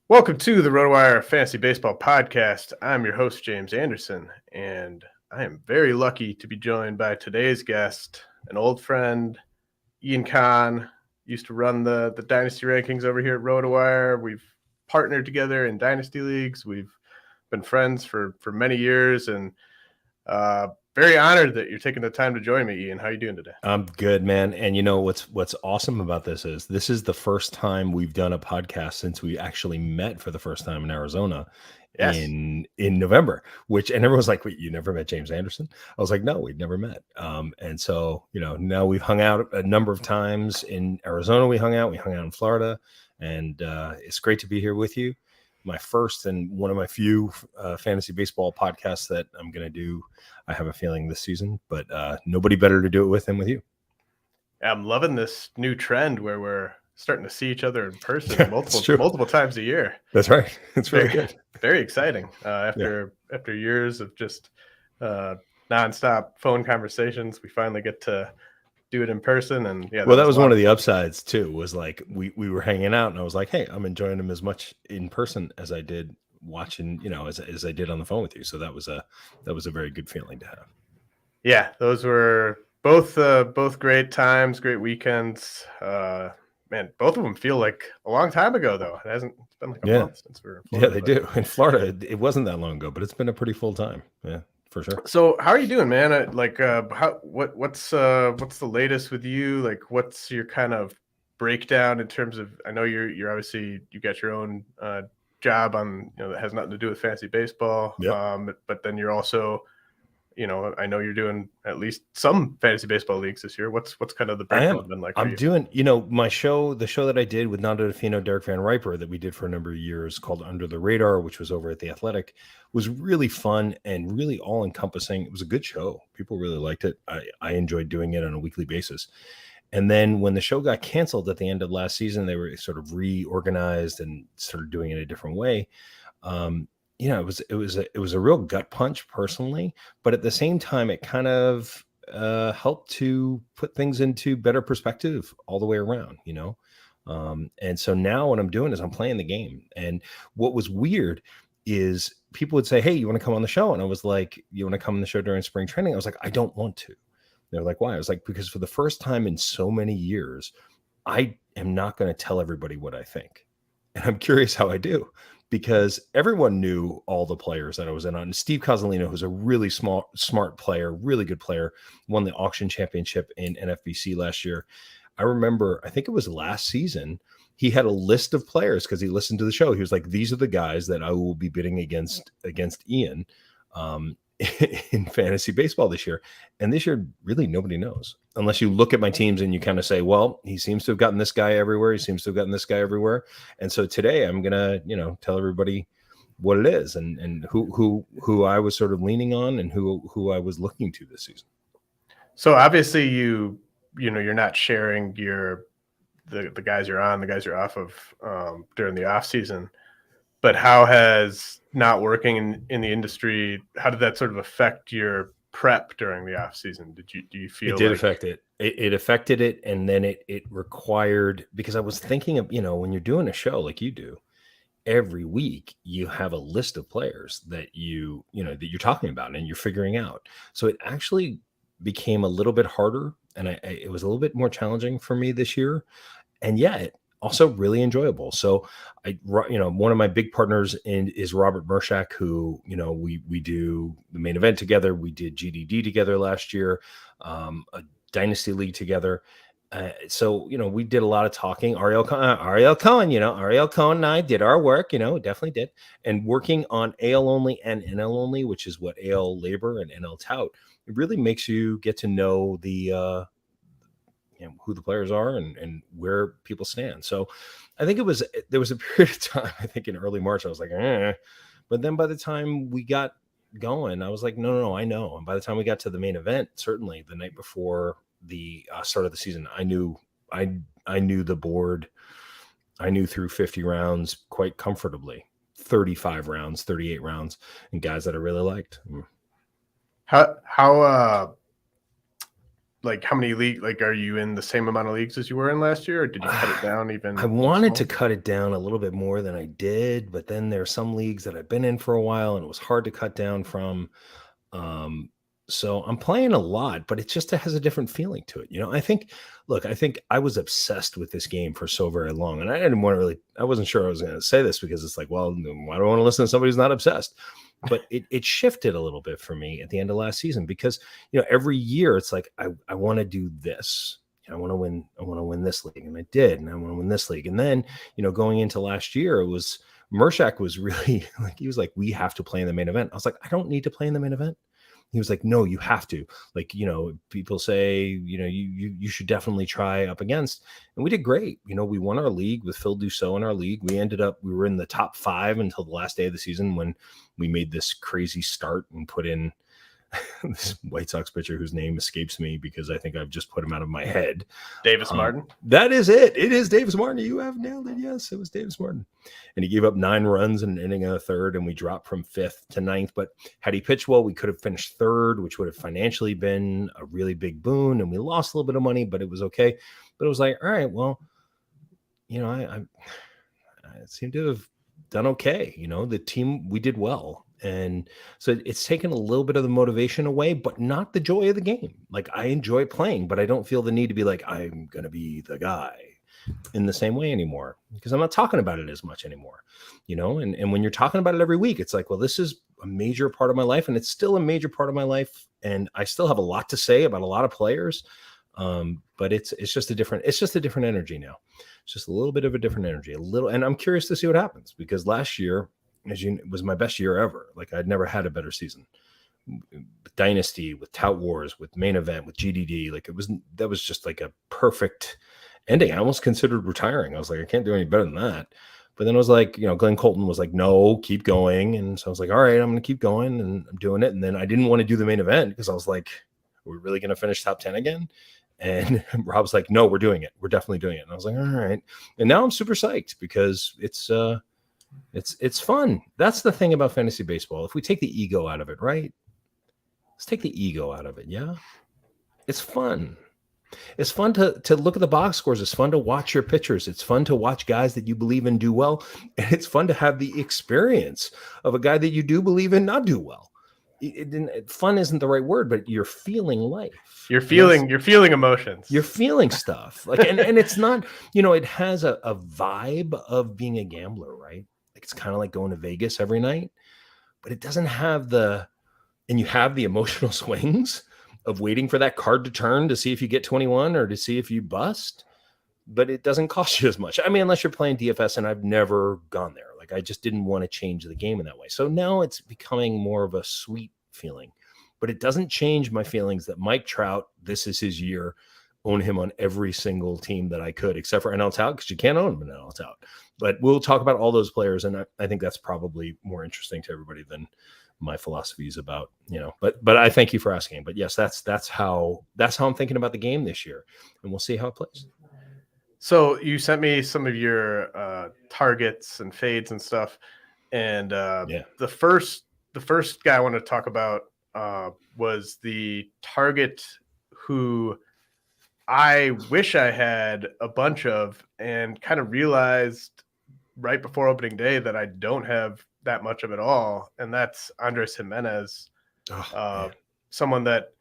Welcome to the RotoWire Fantasy Baseball Podcast. I'm your host, James Anderson, and I am very lucky to be joined by today's guest, an old friend, Kahn. Used to run the dynasty rankings over here at RotoWire. We've partnered together in dynasty leagues. We've been friends for many years, and very honored that you're taking the time to join me, Ian. How are you doing today? I'm good, man. And you know what's awesome about this is the first time we've done a podcast since we actually met for the first time in Arizona in November, and everyone's like, wait, you never met James Anderson? I was like, no, we'd never met. And so, now we've hung out a number of times in Arizona. We hung out in Florida, and it's great to be here with you. My first and one of my few fantasy baseball podcasts that I'm going to do, I have a feeling, this season, but nobody better to do it with than with you. I'm loving this new trend where we're starting to see each other in person multiple times a year. That's right. It's really good. Very exciting. After years of just nonstop phone conversations, we finally get to do it in person. And that was one of the upsides too, was like we were hanging out and I was like, hey, I'm enjoying them as much in person as I did watching, as I did on the phone with you. So that was a very good feeling to have. Yeah, those were both great times, great weekends. Man, both of them feel like a long time ago though. It's been like a month since we were in Florida. Yeah, they do. In Florida, it wasn't that long ago, but it's been a pretty full time. Yeah. For sure. So how are you doing, man? What's the latest with you? Like, what's your kind of breakdown in terms of? I know you're obviously you got your own job on that has nothing to do with fantasy baseball. Yep. But then you're also, I know you're doing at least some fantasy baseball leagues this year. What's kind of the breakdown been like? I'm doing, my show, the show that I did with Nando DeFino, Derek Van Riper, that we did for a number of years, called Under the Radar, which was over at The Athletic, was really fun and really all encompassing. It was a good show. People really liked it. I enjoyed doing it on a weekly basis. And then when the show got canceled at the end of last season, they were sort of reorganized and started doing it a different way. It was a real gut punch personally, but at the same time, it kind of helped to put things into better perspective all the way around, and so now what I'm doing is I'm playing the game. And what was weird is people would say, hey, you want to come on the show? And I was like, you want to come on the show during spring training? I was like, I don't want to. They're like, why? I was like, because for the first time in so many years, I am not going to tell everybody what I think. And I'm curious how I do, because everyone knew all the players that I was in on. Steve Cozolino, who's a really smart player, really good player, won the auction championship in NFBC last year. I remember, I think it was last season, he had a list of players because he listened to the show. He was like, these are the guys that I will be bidding against Ian in fantasy baseball this year. And this year, really nobody knows, unless you look at my teams and you kind of say, well, he seems to have gotten this guy everywhere. He seems to have gotten this guy everywhere. And so today I'm going to, tell everybody what it is and who I was sort of leaning on and who I was looking to this season. So obviously you're not sharing the guys you're on, the guys you're off of during the off season, but how has not working in the industry, how did that sort of affect your prep during the off season? Do you feel it did affect it? It affected it. And then it required, because I was thinking of, when you're doing a show like you do, every week you have a list of players that that you're talking about and you're figuring out. So it actually became a little bit harder, and it was a little bit more challenging for me this year, and yet also really enjoyable. So one of my big partners is Robert Mershak, who, we do the main event together. We did GDD together last year, a dynasty league together. So, we did a lot of talking. Ariel Cohen, Ariel Cohen and I did our work, definitely did. And working on AL only and NL only, which is what AL labor and NL tout, it really makes you get to know the, who the players are and where people stand. So I think there was a period of time, I think in early March, I was like, but then by the time we got going, I was like, no, I know. And by the time we got to the main event, certainly the night before the start of the season, I knew the board. I knew through 50 rounds quite comfortably, 35 rounds, 38 rounds, and guys that I really liked. like how many league, like are you in the same amount of leagues as you were in last year, or did you cut it down even? I wanted to cut it down a little bit more than I did, but then there are some leagues that I've been in for a while and it was hard to cut down from. So I'm playing a lot, but it just has a different feeling to it. I think I was obsessed with this game for so very long, and I wasn't sure I was going to say this because it's like, well, why do I want to listen to somebody who's not obsessed? But it shifted a little bit for me at the end of last season because, every year it's like, I want to do this. I want to win this league. And I did. And I want to win this league. And then, going into last year, Mershak was really like, he was like, we have to play in the main event. I was like, I don't need to play in the main event. He was like, no, you have to. Like, people say, you should definitely try up against. And we did great. We won our league with Phil Dussault in our league. We were in the top 5 until the last day of the season when we made this crazy start and put in this White Sox pitcher whose name escapes me because I think I've just put him out of my head. Davis Martin. That is it. It is Davis Martin. You have nailed it. Yes, it was Davis Martin. And he gave up 9 runs in an inning and a third, and we dropped from 5th to 9th. But had he pitched well, we could have finished 3rd, which would have financially been a really big boon. And we lost a little bit of money, but it was okay. But it was like, all right, well, I seem to have done okay. The team, we did well. And so it's taken a little bit of the motivation away, but not the joy of the game. Like, I enjoy playing, but I don't feel the need to be like, I'm going to be the guy in the same way anymore because I'm not talking about it as much anymore, and when you're talking about it every week, it's like, well, this is a major part of my life and it's still a major part of my life. And I still have a lot to say about a lot of players. But it's just a different energy now. It's just a little bit of a different energy, and I'm curious to see what happens because last year, it was my best year ever. Like, I'd never had a better season. With Dynasty, with Tout Wars, with Main Event, with GDD. Like, that was just like a perfect ending. I almost considered retiring. I was like, I can't do any better than that. But then I was like, Glenn Colton was like, no, keep going. And so I was like, all right, I'm going to keep going, and I'm doing it. And then I didn't want to do the main event because I was like, are we really going to finish top 10 again? And Rob's like, no, we're doing it. We're definitely doing it. And I was like, all right. And now I'm super psyched because it's fun. That's the thing about fantasy baseball. If we take the ego out of it, right? Let's take the ego out of it. Yeah. It's fun. It's fun to look at the box scores. It's fun to watch your pitchers. It's fun to watch guys that you believe in do well. And it's fun to have the experience of a guy that you do believe in not do well. Fun isn't the right word, but you're feeling life. You're feeling emotions. You're feeling stuff. Like, and it's not, it has a vibe of being a gambler, right? Like, it's kind of like going to Vegas every night, but it doesn't have and you have the emotional swings of waiting for that card to turn to see if you get 21 or to see if you bust, but it doesn't cost you as much. I mean, unless you're playing DFS, and I've never gone there. Like, I just didn't want to change the game in that way. So now it's becoming more of a sweet feeling, but it doesn't change my feelings that Mike Trout, this is his year, own him on every single team that I could, except for NL Tout, because you can't own him in NL Tout. But we'll talk about all those players, and I think that's probably more interesting to everybody than my philosophies about, but I thank you for asking. But yes, that's how I'm thinking about the game this year, and we'll see how it plays. So you sent me some of your targets and fades and stuff, and the first guy I want to talk about was the target who I wish I had a bunch of, and kind of realized right before opening day that I don't have that much of it all, and that's Andres Gimenez. Someone that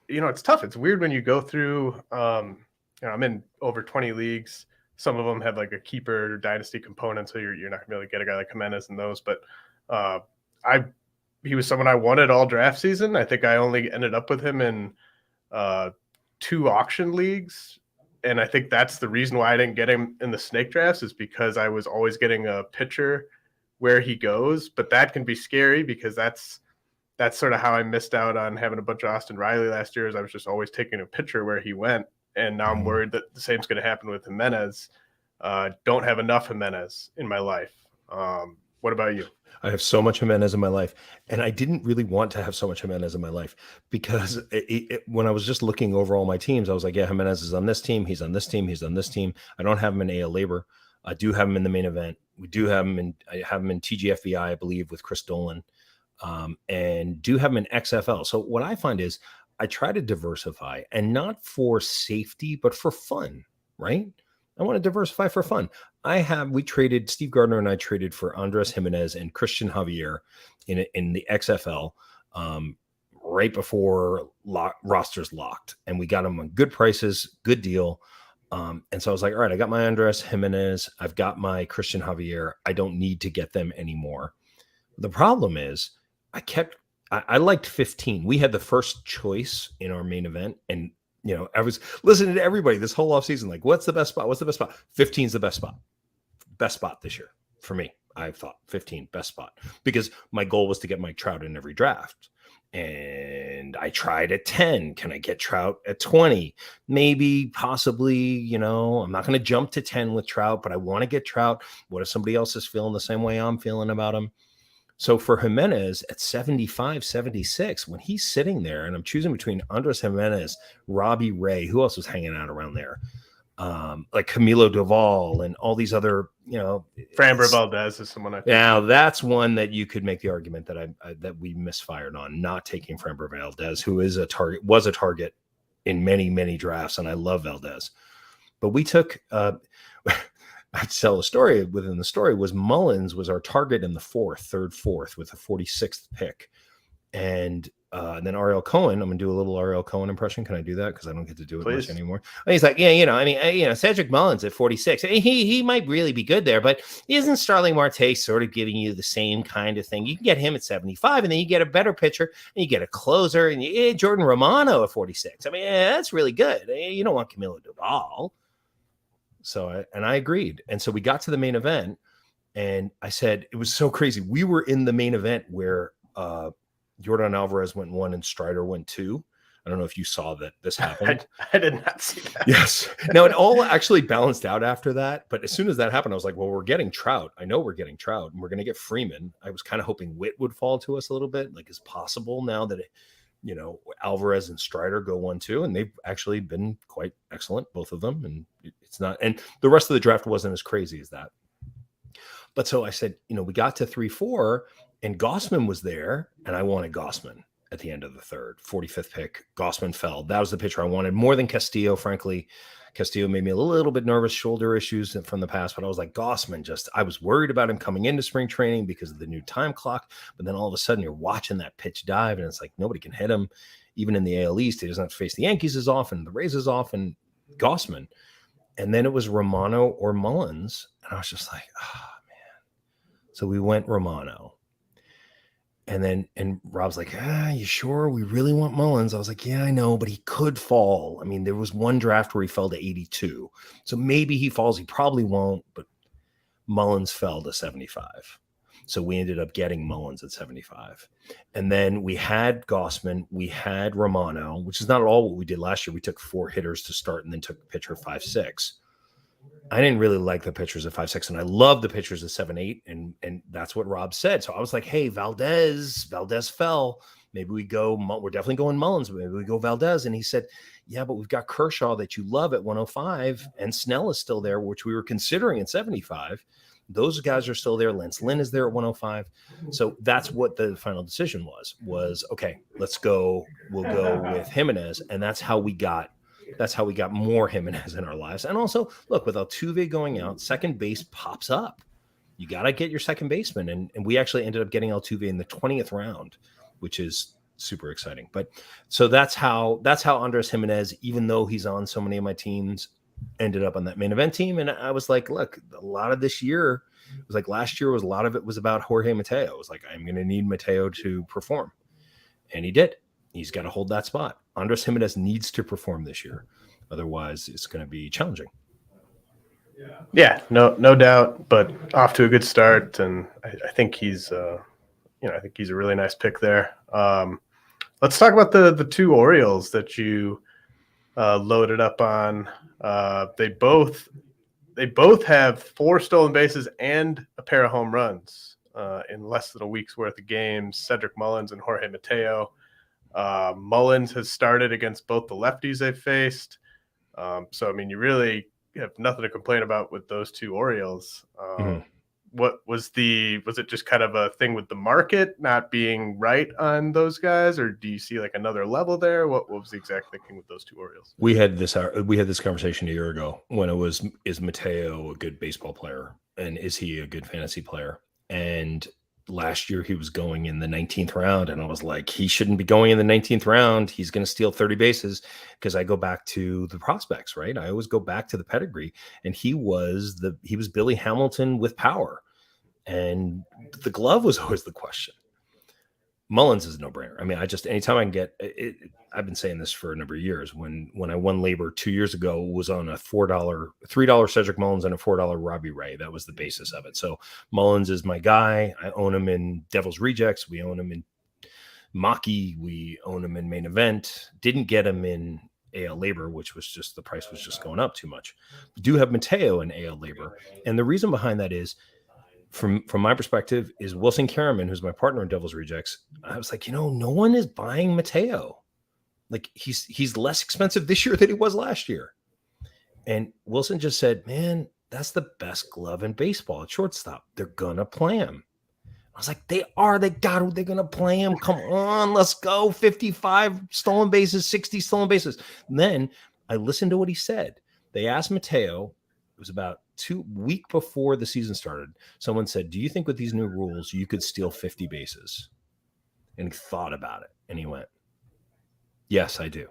it's tough. It's weird when you go through. I'm in over 20 leagues. Some of them have like a keeper or dynasty component, so you're not gonna be able to get a guy like Gimenez in those. But he was someone I wanted all draft season. I think I only ended up with him in 2 auction leagues. And I think that's the reason why I didn't get him in the snake drafts, is because I was always getting a pitcher where he goes. But that can be scary because that's sort of how I missed out on having a bunch of Austin Riley last year, is I was just always taking a pitcher where he went. And now I'm worried that the same's going to happen with Gimenez. Don't have enough Gimenez in my life. What about you? I have so much Gimenez in my life, and I didn't really want to have so much Gimenez in my life because when I was just looking over all my teams, I was like, yeah, Gimenez is on this team. He's on this team. He's on this team. I don't have him in AL Labor. I do have him in the main event. I have him in TGFBI, I believe, with Chris Dolan, and do have him in XFL. So what I find is I try to diversify, and not for safety, but for fun, right? I want to diversify for fun. Steve Gardner and I traded for Andres Gimenez and Christian Javier in the XFL right before rosters locked, and we got them on good prices, good deal. And so I was like, all right, I got my Andres Gimenez, I've got my Christian Javier. I don't need to get them anymore. The problem is I liked 15. We had the first choice in our main event, and I was listening to everybody this whole offseason, like, what's the best spot? What's the best spot? 15 is the best spot. Best spot this year for me. I thought 15 best spot, because my goal was to get Mike Trout in every draft. And I tried at 10. Can I get Trout at 20? Maybe, possibly, I'm not going to jump to 10 with Trout, but I want to get Trout. What if somebody else is feeling the same way I'm feeling about him? So for Gimenez at 75, 76, when he's sitting there, and I'm choosing between Andres Gimenez, Robbie Ray, who else was hanging out around there? Like Camilo Doval and all these other, Framber Valdez is someone I think. Now that's one that you could make the argument that that we misfired on, not taking Framber Valdez, who was a target in many, many drafts. And I love Valdez, but we took, I'd tell the story within the story was Mullins was our target in the third, fourth with a 46th pick. And then Ariel Cohen, I'm going to do a little Ariel Cohen impression. Can I do that? Because I don't get to do it much anymore. And he's like, Cedric Mullins at 46. He might really be good there, but isn't Starling Marte sort of giving you the same kind of thing? You can get him at 75, and then you get a better pitcher, and you get a closer, and Jordan Romano at 46. That's really good. You don't want Camilo Doval. So I agreed. And so we got to the main event, and I said, it was so crazy. We were in the main event where Jordan Alvarez went 1 and Strider went 2. I don't know if you saw that this happened. I did not see that. Yes. Now, it all actually balanced out after that. But as soon as that happened, I was like, well, we're getting Trout. I know we're getting Trout, and we're going to get Freeman. I was kind of hoping Witt would fall to us a little bit, like, is possible now that Alvarez and Strider go 1-2, and they've actually been quite excellent, both of them. And it's not, and the rest of the draft wasn't as crazy as that. But so I said, we got to 3-4, and Gausman was there, and I wanted Gausman at the end of the third, 45th pick. Gausman fell. That was the pitcher I wanted more than Castillo, frankly. Castillo made me a little bit nervous, shoulder issues from the past, but I was like, Gausman, I was worried about him coming into spring training because of the new time clock. But then all of a sudden you're watching that pitch dive, and it's like nobody can hit him. Even in the AL East, he doesn't have to face the Yankees as often, the Rays as often. Gausman. And then it was Romano or Mullins. And I was just like, man. So we went Romano. And Rob's like, you sure we really want Mullins? I was like, yeah, I know, but he could fall. There was one draft where he fell to 82. So maybe he falls. He probably won't, but Mullins fell to 75. So we ended up getting Mullins at 75. And then we had Gausman, we had Romano, which is not at all what we did last year. We took 4 hitters to start and then took a pitcher 5-6. I didn't really like the pitchers at 5-6, and I love the pitchers at 7-8, and that's what Rob said. So I was like, hey, Valdez fell. Maybe we go, we're definitely going Mullins, but maybe we go Valdez. And he said, yeah, but we've got Kershaw that you love at 105, and Snell is still there, which we were considering at 75. Those guys are still there. Lance Lynn is there at 105. So that's what the final decision was, okay, let's go. We'll go with Gimenez, and that's how we got more Gimenez in our lives. And also, look, with Altuve going out, second base pops up. You got to get your second baseman. And we actually ended up getting Altuve in the 20th round, which is super exciting. But so that's how Andres Gimenez, even though he's on so many of my teams, ended up on that main event team. And I was like, look, a lot of this year, it was like last year, a lot of it was about Jorge Mateo. It was like, I'm going to need Mateo to perform. And he did. He's got to hold that spot. Andres Gimenez needs to perform this year. Otherwise, it's going to be challenging. Yeah, no doubt, but off to a good start. And I think he's, I think he's a really nice pick there. Let's talk about the 2 Orioles that you loaded up on. They both have 4 stolen bases and a pair of home runs in less than a week's worth of games. Cedric Mullins and Jorge Mateo. Mullins has started against both the lefties they've faced. So, you really have nothing to complain about with those 2 Orioles. was it just kind of a thing with the market not being right on those guys, or do you see like another level there? What was the exact thinking with those two Orioles? We had this conversation a year ago when it was, is Mateo a good baseball player and is he a good fantasy player? And last year he was going in the 19th round, and I was like, he shouldn't be going in the 19th round. He's going to steal 30 bases, because I go back to the prospects, right? I always go back to the pedigree, and he was Billy Hamilton with power, and the glove was always the question. Mullins is a no-brainer. I mean, anytime I can get it, I've been saying this for a number of years. When I won Labor 2 years ago, it was on a $3 Cedric Mullins and a $4 Robbie Ray. That was the basis of it. So Mullins is my guy. I own him in Devil's Rejects. We own him in Maki. We own him in Main Event. Didn't get him in AL Labor, which was just, the price was just going up too much. We do have Mateo in AL Labor. And the reason behind that is, from my perspective, is Wilson Karaman, who's my partner in Devil's Rejects. I was like, no one is buying Mateo. Like, he's less expensive this year than he was last year. And Wilson just said, man, that's the best glove in baseball at shortstop. They're gonna play him. I was like, they're gonna play him. Come on, let's go. 55 stolen bases, 60 stolen bases. And then I listened to what he said. They asked Mateo, it was about 2 weeks before the season started. Someone said, do you think with these new rules, you could steal 50 bases? And he thought about it, and he went, yes, I do.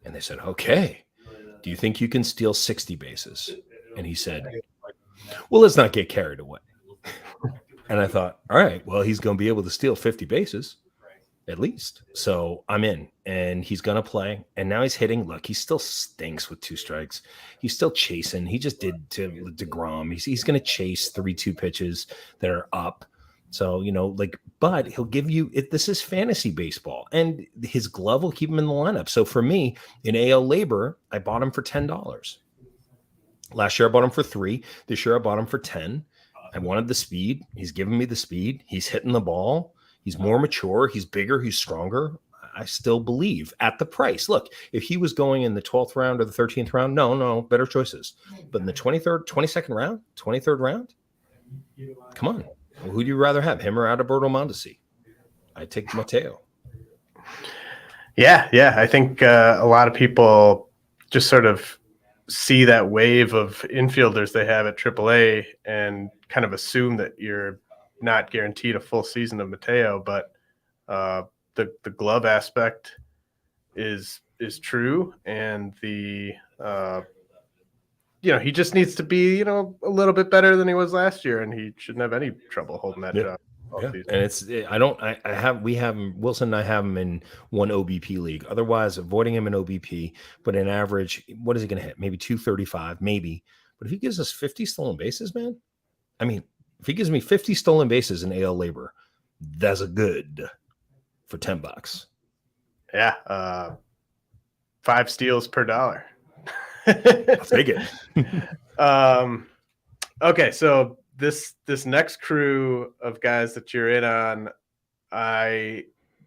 And they said, okay, do you think you can steal 60 bases? And he said, well, let's not get carried away. And I thought, all right, well, he's going to be able to steal 50 bases at least. So I'm in, and he's going to play. And now he's hitting. Look, he still stinks with 2 strikes. He's still chasing. He just did to DeGrom. He's going to chase 3-2 pitches that are up. So, but he'll give you it. This is fantasy baseball, and his glove will keep him in the lineup. So for me, in AL Labor, I bought him for $10. Last year I bought him for $3. This year I bought him for $10. I wanted the speed. He's giving me the speed. He's hitting the ball. He's more mature. He's bigger. He's stronger. I still believe at the price. Look, if he was going in the 12th round or the 13th round, no, better choices. But in the 22nd round, 23rd round, come on. Well, who do you rather have, him or Adalberto Mondesi? I take Mateo. Yeah. I think a lot of people just sort of see that wave of infielders they have at AAA and kind of assume that you're not guaranteed a full season of Mateo, but the glove aspect is true, and the he just needs to be a little bit better than he was last year, and he shouldn't have any trouble holding that job. Yeah. And we have him, Wilson and I have him in one OBP league. Otherwise, avoiding him in OBP, but in average, what is he going to hit? Maybe 235, maybe. But if he gives us 50 stolen bases, man, I mean, if he gives me 50 stolen bases in AL Labor, that's a good for $10. Yeah. 5 steals per dollar. I'll take it. Okay. So this next crew of guys that you're in on,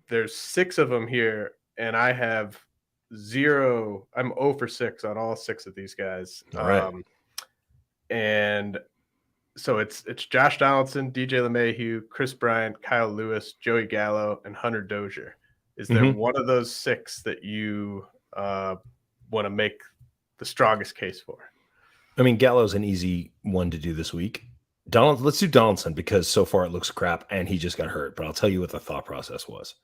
there's 6 of them here, and I have 0. I'm 0 for 6 on all 6 of these guys. All right. And so it's Josh Donaldson, DJ LeMahieu, Chris Bryant, Kyle Lewis, Joey Gallo, and Hunter Dozier. Is there one of those 6 that you want to make the strongest case for? I mean, Gallo's an easy one to do this week. Let's do Donaldson, because so far it looks crap and he just got hurt. But I'll tell you what the thought process was.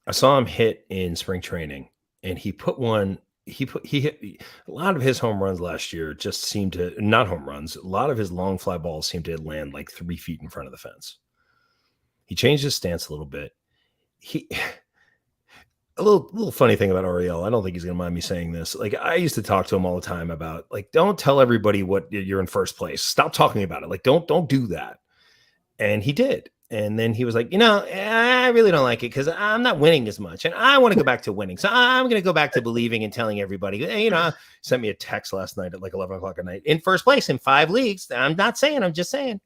I saw him hit in spring training, and he hit a lot of his home runs last year. Just seemed to, not home runs, a lot of his long fly balls seemed to land like 3 feet in front of the fence. He changed his stance a little bit. A little funny thing about Ariel, I don't think he's going to mind me saying this. Like, I used to talk to him all the time about, like, don't tell everybody what you're in first place. Stop talking about it. Like, don't do that. And he did. And then he was like, I really don't like it because I'm not winning as much. And I want to go back to winning. So I'm going to go back to believing and telling everybody, sent me a text last night at like 11 o'clock at night. In first place in 5 leagues. I'm not saying, I'm just saying.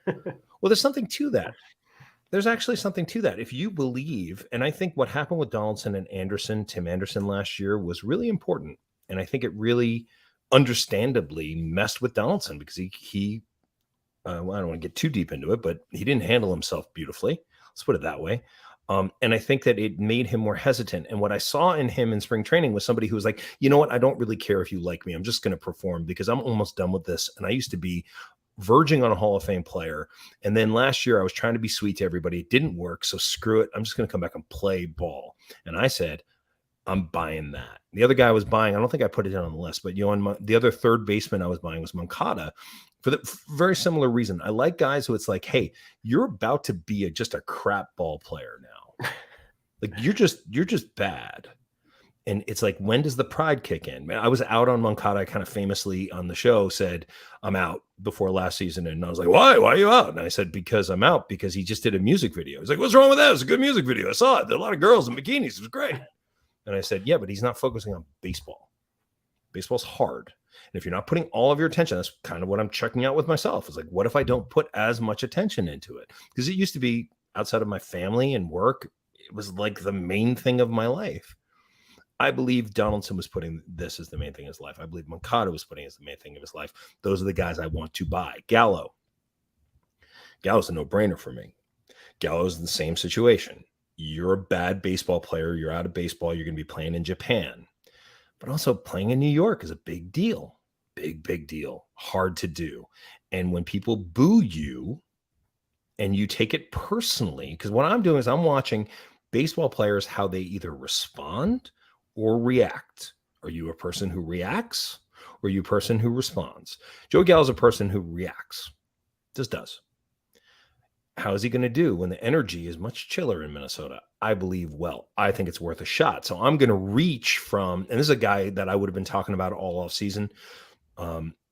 Well, there's something to that. There's actually something to that. If you believe, and I think what happened with Donaldson and Tim Anderson last year was really important. And I think it really understandably messed with Donaldson because he I don't want to get too deep into it, but he didn't handle himself beautifully. Let's put it that way. And I think that it made him more hesitant. And what I saw in him in spring training was somebody who was like, you know what? I don't really care if you like me. I'm just going to perform because I'm almost done with this. And I used to be verging on a Hall of Fame player. And then last year I was trying to be sweet to everybody. It didn't work. So screw it. I'm just going to come back and play ball. And I said, I'm buying that. The other guy I was buying, I don't think I put it down on the list, but the other third baseman I was buying was Moncada for the very similar reason. I like guys who it's like, hey, you're about to be just a crap ball player now. Like you're just bad. And it's like, when does the pride kick in? Man, I was out on Moncada. I kind of famously on the show said, I'm out before last season. And I was like, why? Why are you out? And I said, because I'm out because he just did a music video. He's like, what's wrong with that? It's a good music video. I saw it. There are a lot of girls in bikinis. It was great. And I said, yeah, but he's not focusing on baseball. Baseball's hard. And if you're not putting all of your attention, that's kind of what I'm checking out with myself. It's like, what if I don't put as much attention into it? Because it used to be outside of my family and work. It was like the main thing of my life. I believe Donaldson was putting this as the main thing in his life. I believe Moncada was putting it as the main thing of his life. Those are the guys I want to buy. Gallo's a no-brainer for me. Gallo's in the same situation. You're a bad baseball player. You're out of baseball. You're going to be playing in Japan. But also playing in New York is a big deal. Big deal. Hard to do. And when people boo you and you take it personally, because what I'm doing is I'm watching baseball players, how they either respond or react. Are you a person who reacts or are you a person who responds? Joe Gallo is a person who reacts. Just does. How is he going to do when the energy is much chiller in Minnesota? I believe, well, I think it's worth a shot. So I'm going to reach from, and this is a guy that I would have been talking about all off season.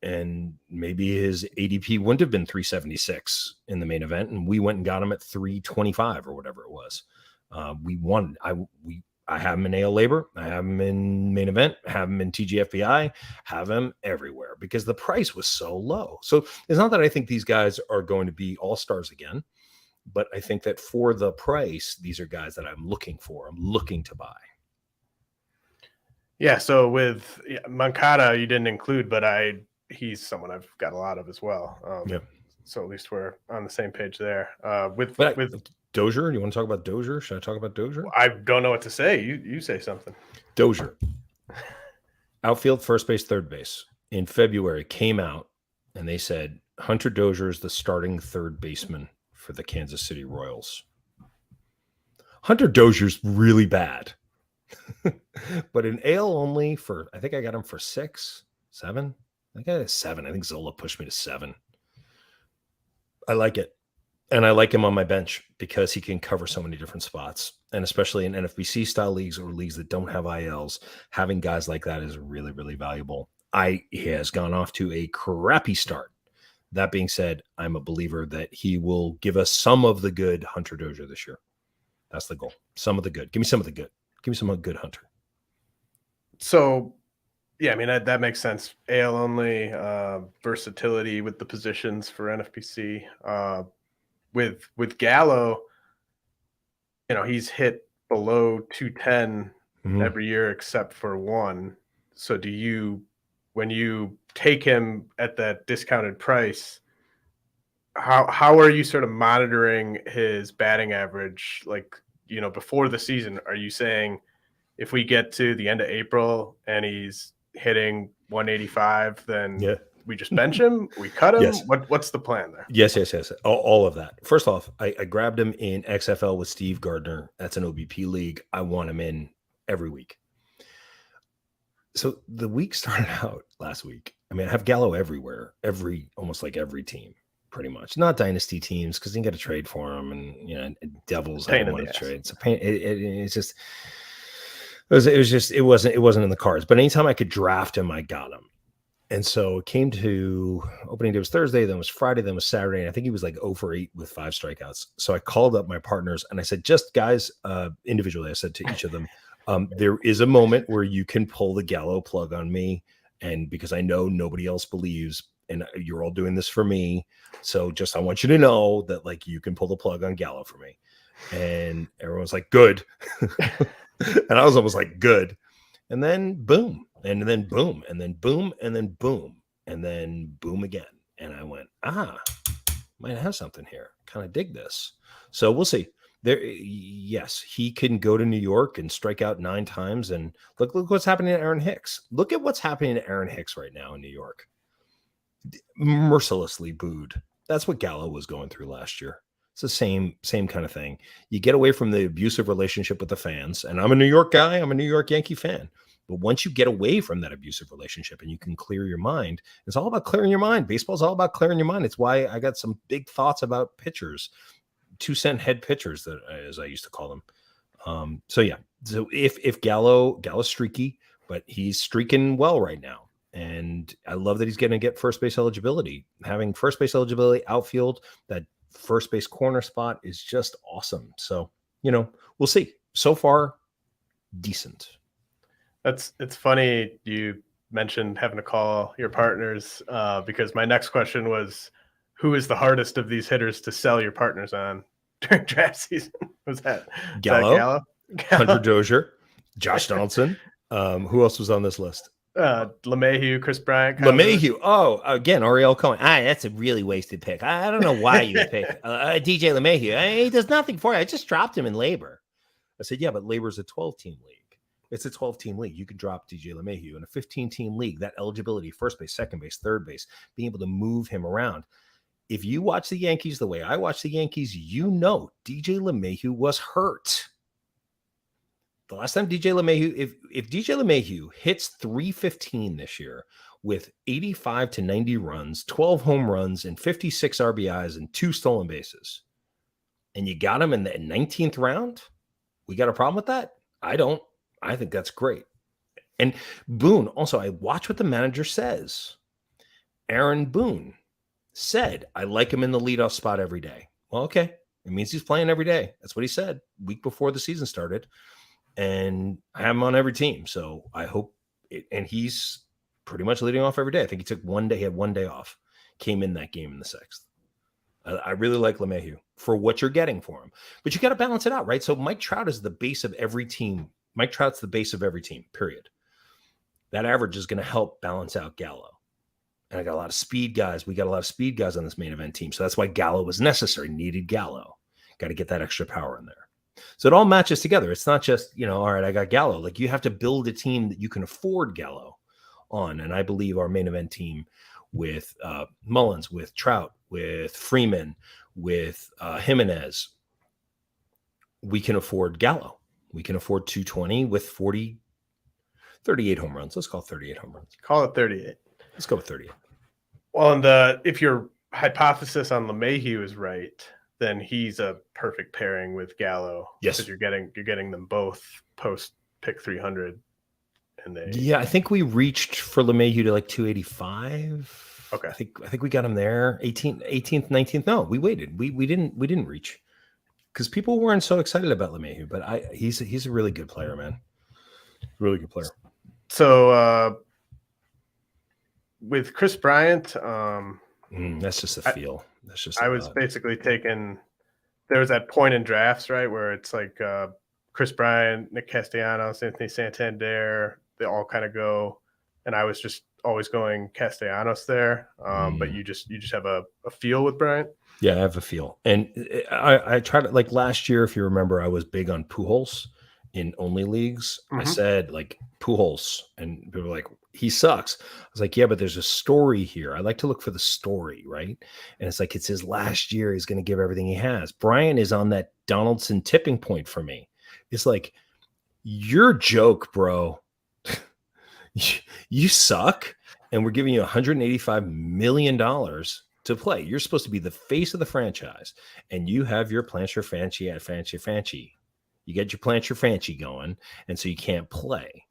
And maybe his ADP wouldn't have been 376 in the main event. And we went and got him at 325 or whatever it was. We won. I have him in AL Labor. I have him in main event, have him in TGFBI, have him everywhere because the price was so low. So it's not that I think these guys are going to be all-stars again, but I think that for the price, these are guys that I'm looking for. I'm looking to buy. Yeah. So with Moncada, you didn't include, but he's someone I've got a lot of as well. Yeah. So at least we're on the same page there. With Dozier, you want to talk about Dozier? Should I talk about Dozier? I don't know what to say. You say something. Dozier. Outfield, first base, third base. In February, came out, and they said Hunter Dozier is the starting third baseman for the Kansas City Royals. Hunter Dozier's really bad. But in AL only I think I got him for 6, 7. I got a 7. I think Zola pushed me to 7. I like it. And I like him on my bench because he can cover so many different spots. And especially in NFBC style leagues or leagues that don't have ILs, having guys like that is really, really valuable. He has gone off to a crappy start. That being said, I'm a believer that he will give us some of the good Hunter Dozier this year. That's the goal. Some of the good. Give me some of the good. Give me some of the good Hunter. So, yeah, I mean, that makes sense. AL only, versatility with the positions for NFBC. With Gallo, he's hit below 210 every year except for one. So when you take him at that discounted price, how are you sort of monitoring his batting average? Like, before the season, are you saying if we get to the end of April and he's hitting 185, then we just bench him? We cut him? Yes. What's the plan there? Yes. All of that. First off, I grabbed him in XFL with Steve Gardner. That's an OBP league. I want him in every week. So the week started out last week. I mean, I have Gallo everywhere, almost like every team, pretty much. Not dynasty teams because you got to trade for him, and Devils. I don't want to trade. It's a pain. It's just. It wasn't in the cards. But anytime I could draft him, I got him. And so it came to opening day was Thursday, then was Friday, then was Saturday. And I think he was like 0 for 8 with 5 strikeouts. So I called up my partners and I said, just guys, individually, I said to each of them, there is a moment where you can pull the Gallo plug on me. And because I know nobody else believes, and you're all doing this for me. So I want you to know that like you can pull the plug on Gallo for me. And everyone was like, good. And I was almost like, good. And then boom, and then boom, and then boom, and then boom, and then boom again. And I went, Might have something here. Kind of dig this. So we'll see. There, yes, he can go to New York and strike out 9 times. And look what's happening to Aaron Hicks. Look at what's happening to Aaron Hicks right now in New York. Mercilessly booed. That's what Gallo was going through last year. It's the same kind of thing. You get away from the abusive relationship with the fans. And I'm a New York guy. I'm a New York Yankee fan. But once you get away from that abusive relationship and you can clear your mind, it's all about clearing your mind. Baseball's all about clearing your mind. It's why I got some big thoughts about pitchers, 2-cent head pitchers, that, as I used to call them. So if Gallo's streaky, but he's streaking well right now. And I love that he's going to get first base eligibility. Having first base eligibility, outfield, that first base corner spot is just awesome. So, we'll see. So far, decent. It's funny you mentioned having to call your partners because my next question was, who is the hardest of these hitters to sell your partners on during draft season? Was that Gallo? Hunter Dozier, Josh Donaldson. Who else was on this list? LeMahieu, Chris Bryant. LeMahieu. Oh, again, Ariel Cohen. That's a really wasted pick. I don't know why you would pick DJ LeMahieu. He does nothing for you. I just dropped him in labor. I said, yeah, but labor's a 12-team league. It's a 12-team league. You can drop DJ LeMahieu in a 15-team league. That eligibility, first base, second base, third base, being able to move him around. If you watch the Yankees the way I watch the Yankees, DJ LeMahieu was hurt. The last time DJ LeMahieu, if DJ LeMahieu hits 315 this year with 85 to 90 runs, 12 home runs, and 56 RBIs and 2 stolen bases, and you got him in the 19th round, we got a problem with that? I don't. I think that's great. And Boone, also, I watch what the manager says. Aaron Boone said, I like him in the leadoff spot every day. Well, okay. It means he's playing every day. That's what he said week before the season started. And I have him on every team. So I hope it, and he's pretty much leading off every day. I think he took 1 day. He had 1 day off, came in that game in the 6th. I really like LeMahieu for what you're getting for him, but you got to balance it out, right? So Mike Trout is the base of every team. Mike Trout's the base of every team, period. That average is going to help balance out Gallo. And I got a lot of speed guys. We got a lot of speed guys on this main event team. So that's why Gallo was necessary, needed Gallo. Got to get that extra power in there. So it all matches together. It's not just, all right, I got Gallo. Like, you have to build a team that you can afford Gallo on. And I believe our main event team with Mullins, with Trout, with Freeman, with Gimenez, we can afford Gallo. We can afford 220 with 38 home runs. Let's call it 38 home runs. Call it 38. Let's go with 38. Well, and if your hypothesis on LeMahieu is right, then he's a perfect pairing with Gallo. Yes, because you're getting them both post pick 300. And I think we reached for LeMahieu to like 285. Okay, I think we got him there. 18th, 19th. No, we waited. We didn't reach because people weren't so excited about LeMahieu. But he's a really good player, man. Really good player. So with Chris Bryant, that's just a feel. That's just. I was basically taking. There was that point in drafts, right, where it's like Chris Bryant, Nick Castellanos, Anthony Santander. They all kind of go, and I was just always going Castellanos there. But you just have a feel with Bryant. Yeah, I have a feel, and I tried to, like last year, if you remember, I was big on Pujols in only leagues. I said like Pujols, and people were like, he sucks. I was like, yeah, but there's a story here. I like to look for the story, right? And it's like, it's his last year. He's going to give everything he has. Bryant is on that Donaldson tipping point for me. It's like, you're a joke, bro. You suck, and we're giving you $185 million to play. You're supposed to be the face of the franchise, and you have your Plancher Fancy at Fancy. You get your Plancher Fancy going, and so you can't play.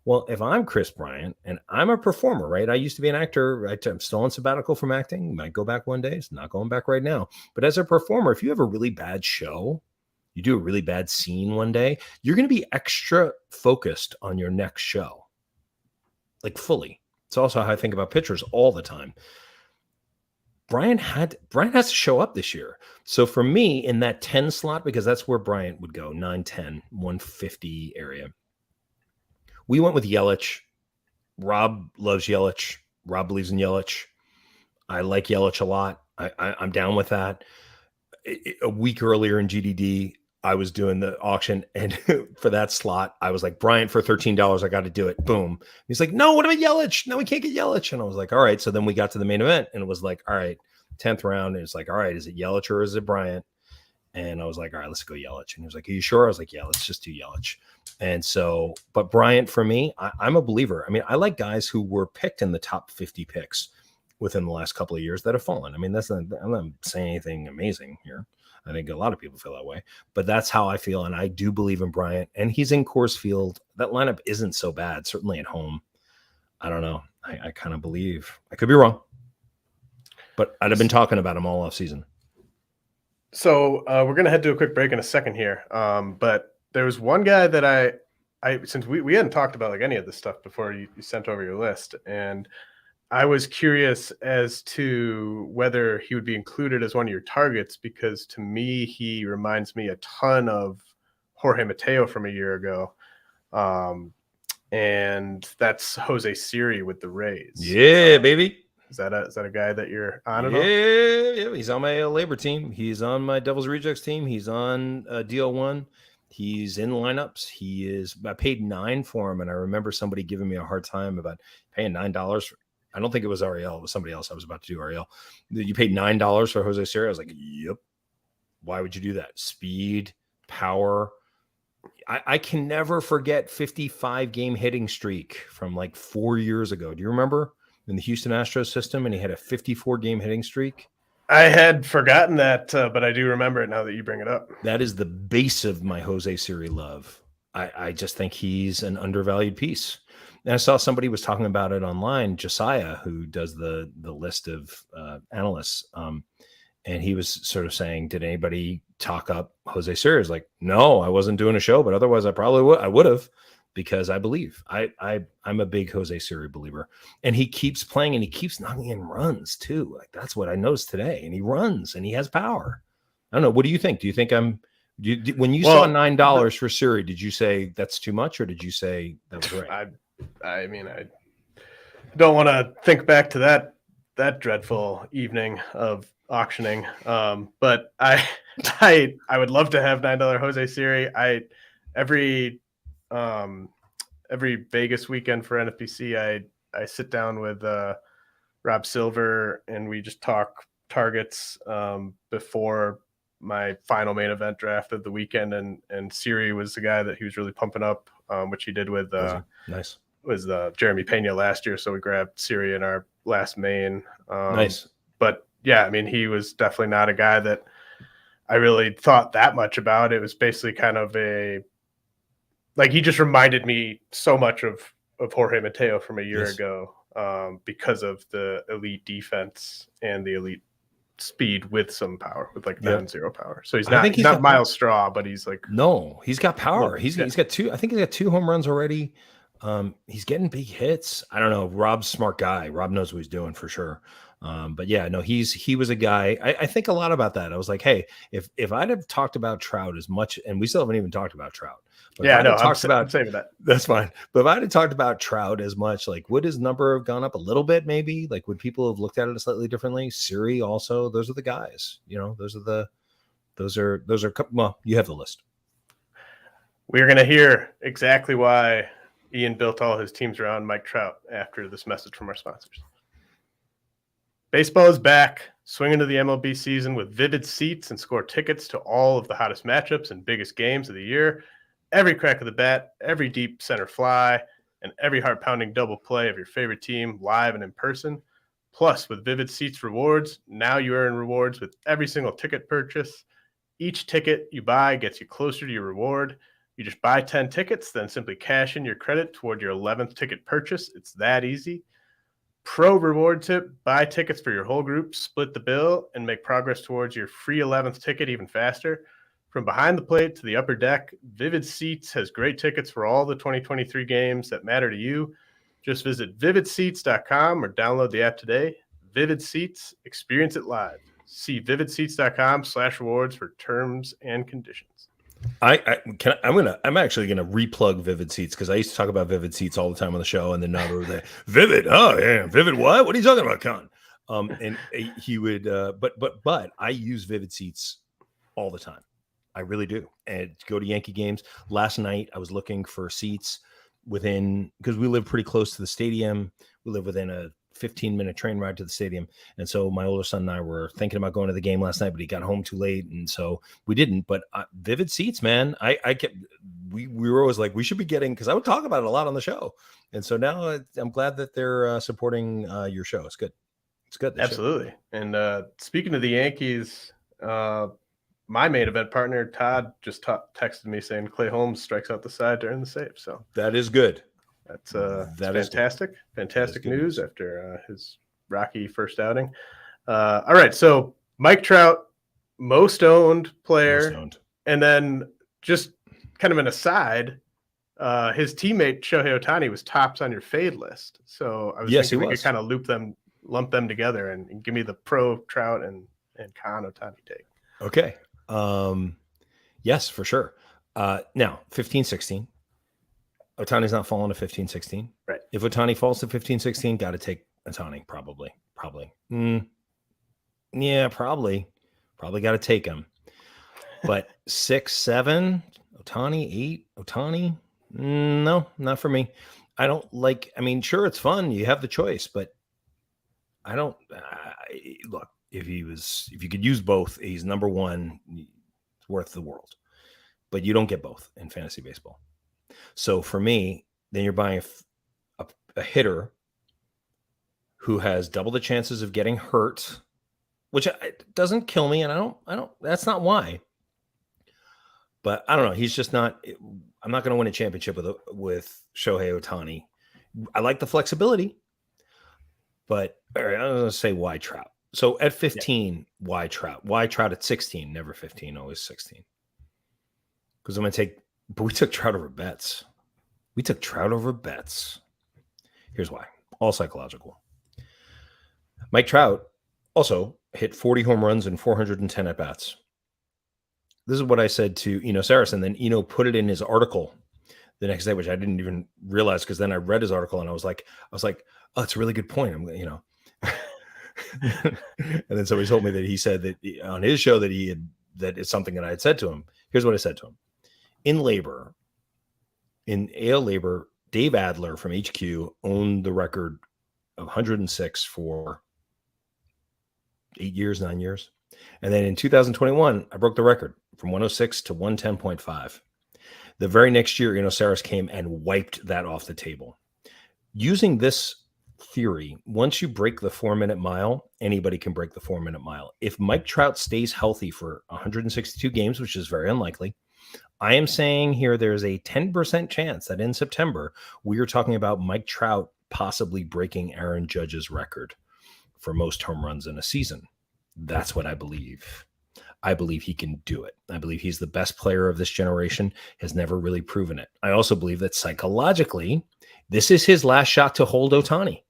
Well, if I'm Chris Bryant and I'm a performer, right? I used to be an actor. I'm still on sabbatical from acting. Might go back one day. It's not going back right now. But as a performer, if you have a really bad show, you do a really bad scene one day, you're going to be extra focused on your next show. Like fully. It's also how I think about pitchers all the time. Bryant has to show up this year. So for me, in that 10 slot, because that's where Bryant would go, 9, 10, 150 area. We went with Yelich. Rob loves Yelich. Rob believes in Yelich. I like Yelich a lot. I'm down with that. A week earlier in GDD, I was doing the auction, and for that slot, I was like, Bryant for $13, I got to do it. Boom. He's like, no, what about Yelich? No, we can't get Yelich. And I was like, all right. So then we got to the main event, and it was like, all right, 10th round. And it's like, all right, is it Yelich or is it Bryant? And I was like, all right, let's go Yelich. And he was like, are you sure? I was like, yeah, let's just do Yelich. And so, but Bryant for me, I'm a believer. I mean, I like guys who were picked in the top 50 picks within the last couple of years that have fallen. I mean, I'm not saying anything amazing here. I think a lot of people feel that way, but that's how I feel. And I do believe in Bryant, and he's in Coors Field. That lineup isn't so bad, certainly at home. I don't know. I kind of believe. I could be wrong, but I'd have been talking about him all off season. So we're going to head to a quick break in a second here. But there was one guy that I since we hadn't talked about like any of this stuff before you sent over your list, and I was curious as to whether he would be included as one of your targets, because to me, he reminds me a ton of Jorge Mateo from a year ago. And that's Jose Siri with the Rays. Yeah, baby. Is that a guy that you're on? Yeah, he's on my labor team. He's on my Devil's Rejects team. He's on DL1. He's in lineups. I paid $9 for him, and I remember somebody giving me a hard time about paying $9. I don't think it was Ariel. It was somebody else. I was about to do Ariel. You paid $9 for Jose Siri. I was like, yep. Why would you do that? Speed, power. I can never forget 55-game hitting streak from like 4 years ago. Do you remember in the Houston Astros system? And he had a 54-game hitting streak. I had forgotten that, but I do remember it now that you bring it up. That is the base of my Jose Siri love. I just think he's an undervalued piece. And I saw somebody was talking about it online, Josiah, who does the list of analysts. And he was sort of saying, did anybody talk up Jose Siri? I was like, no, I wasn't doing a show, but otherwise I would have, because I believe I'm a big Jose Siri believer, and he keeps playing and he keeps knocking in runs too. Like that's what I noticed today. And he runs and he has power. I don't know. What do you think? Do you think when you saw $9 for Siri, did you say that's too much, or did you say that was right? I mean, I don't want to think back to that dreadful evening of auctioning. But I would love to have $9 Jose Siri. Every Vegas weekend for NFBC, I sit down with Rob Silver and we just talk targets before my final main event draft of the weekend, and Siri was the guy that he was really pumping up, which he did with nice. Was Jeremy Pena last year, so we grabbed Siri in our last main. Nice. But yeah, I mean, he was definitely not a guy that I really thought that much about. It was basically kind of he just reminded me so much of Jorge Mateo from a year ago, because of the elite defense and the elite speed with some power, with like non-zero power. So he's not Miles Straw, but he's like, no, he's got power. He's got two. I think he's got 2 home runs already. He's getting big hits. I don't know. Rob's a smart guy. Rob knows what he's doing for sure. But yeah, no, he was a guy. I think a lot about that. I was like, hey, if I'd have talked about Trout as much, and we still haven't even talked about Trout. But yeah, no, I'm saving that. That's fine. But if I had talked about Trout as much, like, would his number have gone up a little bit? Maybe. Like, would people have looked at it slightly differently? Siri also. Those are the guys. You know, those are. Well, you have the list. We're gonna hear exactly why Ian built all his teams around Mike Trout after this message from our sponsors. Baseball is back. Swing into the MLB season with Vivid Seats and score tickets to all of the hottest matchups and biggest games of the year. Every crack of the bat, every deep center fly, and every heart-pounding double play of your favorite team live and in person. Plus, with Vivid Seats rewards, now you earn rewards with every single ticket purchase. Each ticket you buy gets you closer to your reward. You just buy 10 tickets, then simply cash in your credit toward your 11th ticket purchase. It's that easy. Pro reward tip: buy tickets for your whole group, split the bill, and make progress towards your free 11th ticket even faster. From behind the plate to the upper deck, Vivid Seats has great tickets for all the 2023 games that matter to you. Just visit vividseats.com or download the app today. Vivid Seats, experience it live. See vividseats.com/rewards for terms and conditions. I'm actually gonna replug Vivid Seats, because I used to talk about Vivid Seats all the time on the show, and then now they're there. Vivid, oh yeah, Vivid what? What are you talking about, Kahn? And he would, but I use Vivid Seats all the time. I really do. And go to Yankee games. Last night, I was looking for seats because we live pretty close to the stadium. We live within a 15-minute train ride to the stadium. And so my older son and I were thinking about going to the game last night, but he got home too late. And so we didn't. But Vivid Seats, man, we were always like, we should be getting, because I would talk about it a lot on the show. And so now I'm glad that they're supporting your show. It's good. It's good. Absolutely. And speaking of the Yankees, my main event partner, Todd, just texted me saying Clay Holmes strikes out the side during the save. So that is good. That's fantastic. Fantastic news after his rocky first outing. All right. So Mike Trout, most owned player. And then just kind of an aside, his teammate Shohei Ohtani was tops on your fade list. So I was thinking we could kind of lump them together and give me the pro Trout and Kahn Ohtani take. Okay. Yes, for sure. Now 15-16. Ohtani's not falling to 15-16. Right. If Ohtani falls to 15-16, got to take Ohtani. Probably. Yeah, probably got to take him. But 6-7, Ohtani, 8, Ohtani. No, not for me. I don't like. I mean, sure, it's fun. You have the choice, but I don't look. If you could use both, he's number one. It's worth the world. But you don't get both in fantasy baseball. So for me, then you're buying a hitter who has double the chances of getting hurt, which doesn't kill me. And I don't, that's not why, but I don't know. He's just not, I'm not going to win a championship with Shohei Ohtani. I like the flexibility, but I'm going to say why Trout. So at 15, why Trout? Why Trout at 16? Never 15, always 16. Because I'm going to take, but we took Trout over Betts. Here's why. All psychological. Mike Trout also hit 40 home runs and 410 at-bats. This is what I said to Eno Saracen. Then Eno put it in his article the next day, which I didn't even realize because then I read his article and I was like, oh, it's a really good point. And then somebody told me that he said that on his show that it's something that I had said to him. Here's what I said to him. In AL labor, Dave Adler from HQ owned the record of 106 for 9 years. And then in 2021, I broke the record from 106 to 110.5. The very next year, Saris came and wiped that off the table. Using this theory, once you break the 4-minute mile, anybody can break the 4-minute mile. If Mike Trout stays healthy for 162 games, which is very unlikely, I am saying here there's a 10% chance that in September, we are talking about Mike Trout possibly breaking Aaron Judge's record for most home runs in a season. That's what I believe. I believe he can do it. I believe he's the best player of this generation, has never really proven it. I also believe that psychologically, this is his last shot to hold Ohtani.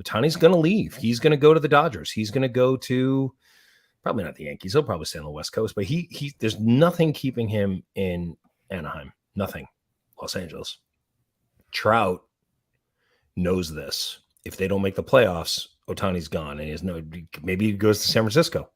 Ohtani's going to leave. He's going to go to the Dodgers. He's going to go to probably not the Yankees. He'll probably stay on the West Coast, but he there's nothing keeping him in Anaheim. Nothing. Los Angeles. Trout knows this. If they don't make the playoffs, Ohtani's gone, and maybe he goes to San Francisco.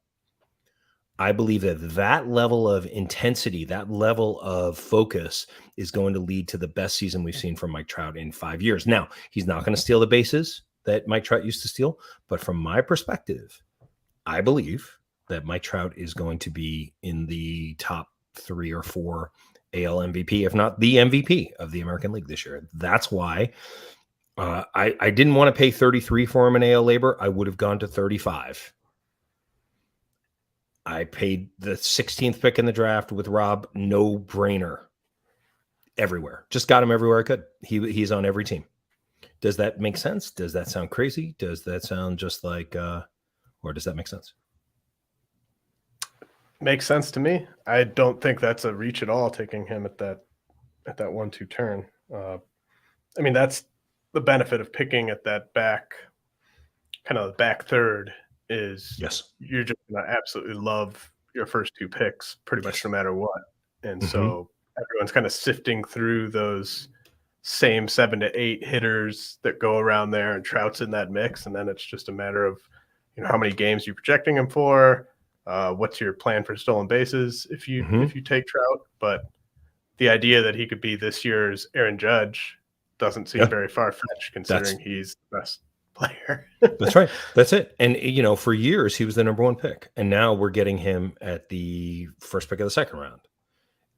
I believe that level of intensity, that level of focus is going to lead to the best season we've seen from Mike Trout in 5 years. Now, he's not going to steal the bases that Mike Trout used to steal, but from my perspective, I believe that Mike Trout is going to be in the top 3 or 4 AL MVP, if not the MVP of the American League this year. That's why I didn't want to pay 33 for him in AL labor. I would have gone to 35. I paid the 16th pick in the draft with Rob, no brainer. Everywhere. Just got him everywhere I could. He's on every team. Does that make sense? Does that sound crazy? Does that sound just like, or does that make sense? Makes sense to me. I don't think that's a reach at all, taking him at that 1-2 turn. I mean, that's the benefit of picking at that back, kind of the back third, is yes, you're just going to absolutely love your first 2 picks pretty much no matter what. And so everyone's kind of sifting through those same 7 to 8 hitters that go around there, and Trout's in that mix. And then it's just a matter of how many games you're projecting him for, what's your plan for stolen bases if you take Trout. But the idea that he could be this year's Aaron Judge doesn't seem very far-fetched considering he's the best player. That's right. That's it. And, for years, he was the number one pick. And now we're getting him at the first pick of the second round.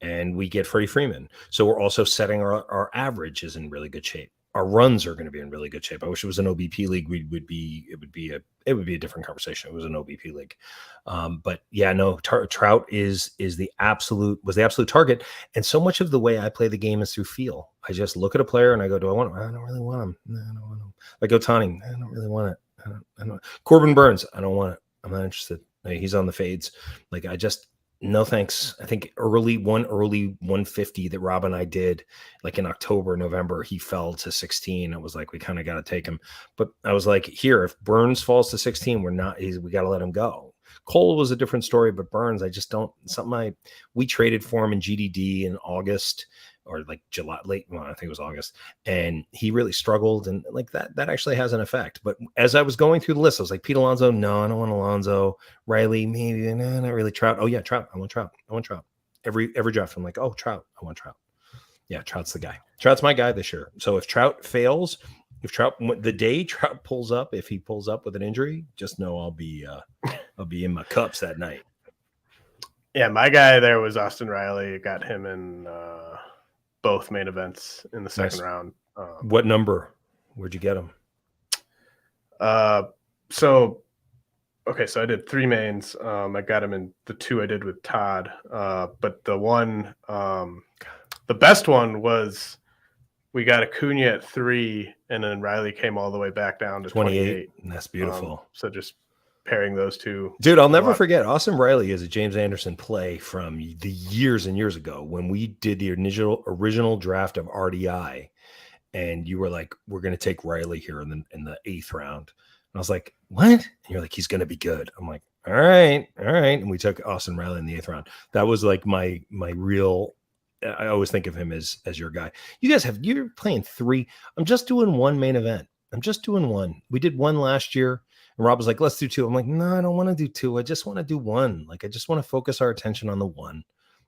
And we get Freddie Freeman. So we're also setting our average is in really good shape. Our runs are going to be in really good shape. I wish it was an OBP league. It would be a different conversation. It was an OBP league. But yeah, no, Trout was the absolute target. And so much of the way I play the game is through feel. I just look at a player and I go, do I want him? I don't really want him. No, I don't want him. Like Ohtani, I don't really want it. I don't. Corbin Burns, I don't want it. I'm not interested. Like, he's on the fades. Like, no thanks. I think early 150 that Rob and I did, like in October, November, he fell to 16. It was like, we kind of got to take him. But I was like, here, if Burns falls to 16, we got to let him go. Cole was a different story, but Burns, I just don't, we traded for him in GDD in August or like July, I think it was August. And he really struggled. And like that actually has an effect. But as I was going through the list, I was like, Pete Alonso, no, I don't want Alonso. Riley, maybe, no, not really. Trout. Oh yeah, Trout. I want Trout. Every draft, I'm like, oh, Trout. I want Trout. Yeah, Trout's the guy. Trout's my guy this year. So if Trout fails, the day Trout pulls up, if he pulls up with an injury, just know I'll be in my cups that night. Yeah, my guy there was Austin Riley. Got him in both main events in the second round. What number? Where'd you get him? So I did 3 mains. I got him in the 2 I did with Todd. But the one, the best one was we got Acuna at 3, and then Riley came all the way back down to 28. That's beautiful. So just pairing those two. Dude, I'll never forget. Austin Riley is a James Anderson play from the years and years ago when we did the original draft of RDI. And you were like, we're going to take Riley here in the 8th round. And I was like, what? And you're like, he's going to be good. I'm like, all right. And we took Austin Riley in the 8th round. That was like my real, I always think of him as your guy. You're playing 3. I'm just doing 1 main event. I'm just doing 1. We did 1 last year. And Rob was like, let's do 2. I'm like, no, I don't want to do 2. I just want to do 1. Like, I just want to focus our attention on the 1.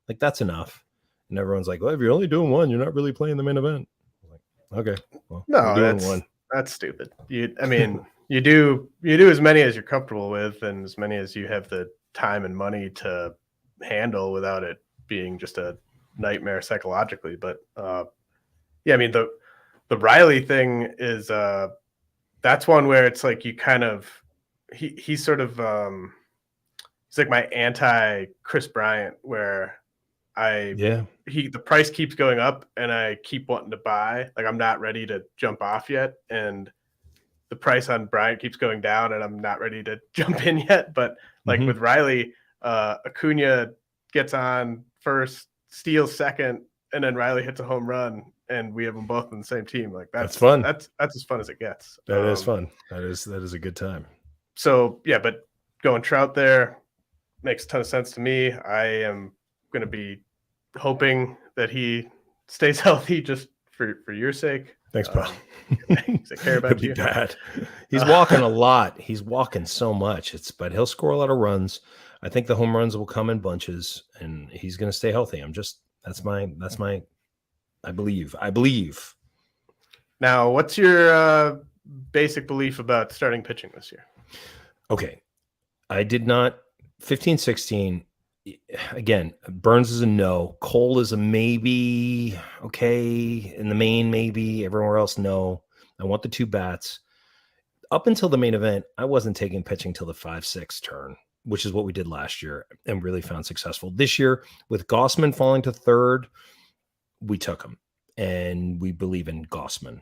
Like, that's enough. And everyone's like, well, if you're only doing 1, you're not really playing the main event. I'm like, okay. Well, no, that's stupid. You do as many as you're comfortable with and as many as you have the time and money to handle without it being just a nightmare psychologically. But yeah, I mean, the Riley thing is that's one where it's like you kind of he's sort of he's like my anti Chris Bryant, where the price keeps going up and I keep wanting to buy. Like, I'm not ready to jump off yet, and the price on Bryant keeps going down and I'm not ready to jump in yet. But like with Riley, Acuna gets on first, steals second, and then Riley hits a home run, and we have them both on the same team. Like, that's fun. That's as fun as it gets. That is fun. That is a good time. So yeah, but going Trout there makes a ton of sense to me. I am going to be hoping that he stays healthy just for your sake. Thanks, bro. I care about you. Bad. He's walking a lot. He's walking so much. But he'll score a lot of runs. I think the home runs will come in bunches, and he's going to stay healthy. That's my. I believe. Now, what's your basic belief about starting pitching this year? Okay. I did not 15, 16. Again, Burns is a no. Cole is a maybe. Okay. In the main, maybe. Everywhere else, no. I want the 2 bats. Up until the main event, I wasn't taking pitching till the 5-6 turn, which is what we did last year and really found successful. This year, with Gausman falling to 3rd, we took him, and we believe in Gausman.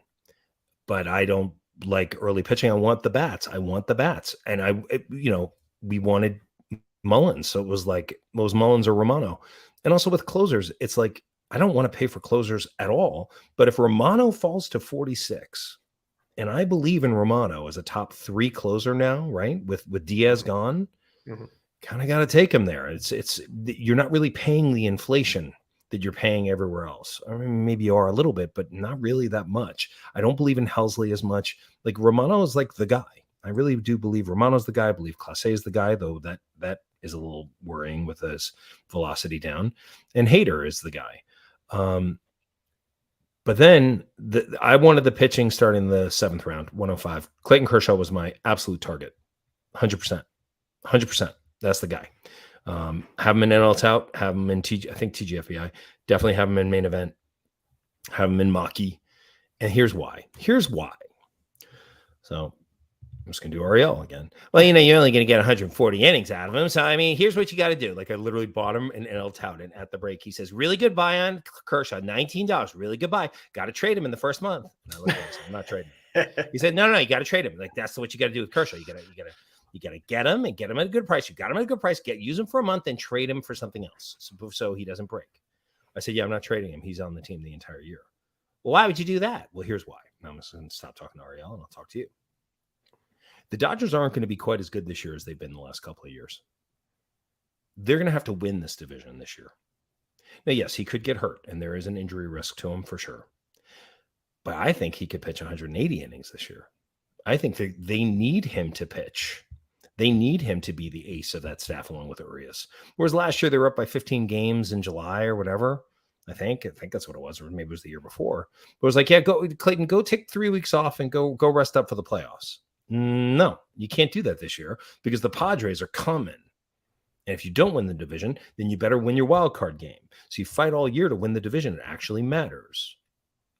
But I don't like early pitching. I want the bats. And we wanted Mullins. So it was Mullins or Romano. And also with closers, it's like, I don't want to pay for closers at all. But if Romano falls to 46, and I believe in Romano as a top 3 closer now, right? With Diaz gone, kind of got to take him there. It's you're not really paying the inflation that you're paying everywhere else. I mean, maybe you are a little bit, but not really that much. I don't believe in Helsley as much. Like, Romano is like the guy. I really do believe Romano's the guy. I believe Clase is the guy, though that is a little worrying with his velocity down. And Hader is the guy. But then I wanted the pitching starting the 7th round, 105. Clayton Kershaw was my absolute target. 100%. 100%. That's the guy. Have him in NL Tout, have him in TGFBI. Definitely have him in main event. Have him in Maki. And here's why. So I'm just going to do Ariel again. Well, you're only going to get 140 innings out of him. So, here's what you got to do. Like, I literally bought him in NL Tout, and at the break, he says, really good buy on Kershaw, $19. Really good buy. Got to trade him in the first month. And I looked at him, I'm not trading him. He said, no, you got to trade him. Like, that's what you got to do with Kershaw. You got to get him and get him at a good price. You got him at a good price. Use him for a month and trade him for something else so he doesn't break. I said, yeah, I'm not trading him. He's on the team the entire year. Well, why would you do that? Well, here's why. Now I'm just going to stop talking to Ariel and I'll talk to you. The Dodgers aren't going to be quite as good this year as they've been the last couple of years. They're going to have to win this division this year. Now, yes, he could get hurt, and there is an injury risk to him for sure. But I think he could pitch 180 innings this year. I think they need him to pitch. They need him to be the ace of that staff along with Urias. Whereas last year they were up by 15 games in July or whatever. I think that's what it was, or maybe it was the year before. But it was like, yeah, go Clayton, go take 3 weeks off and go rest up for the playoffs. No, you can't do that this year because the Padres are coming. And if you don't win the division, then you better win your wild card game. So you fight all year to win the division. It actually matters.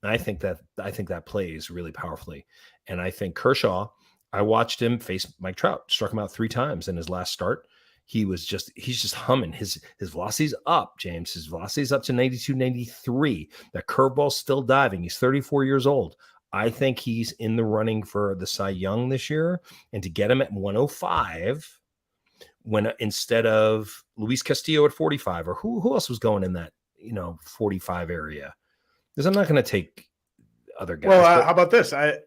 And I think that plays really powerfully. And I think Kershaw, I watched him face Mike Trout, struck him out 3 times in his last start. He's just humming. His velocity's up, James. His velocity's up to 92, 93. That curveball's still diving. He's 34 years old. I think he's in the running for the Cy Young this year. And to get him at 105, when instead of Luis Castillo at 45, or who else was going in that 45 area? Because I'm not going to take other guys. Well, how about this? I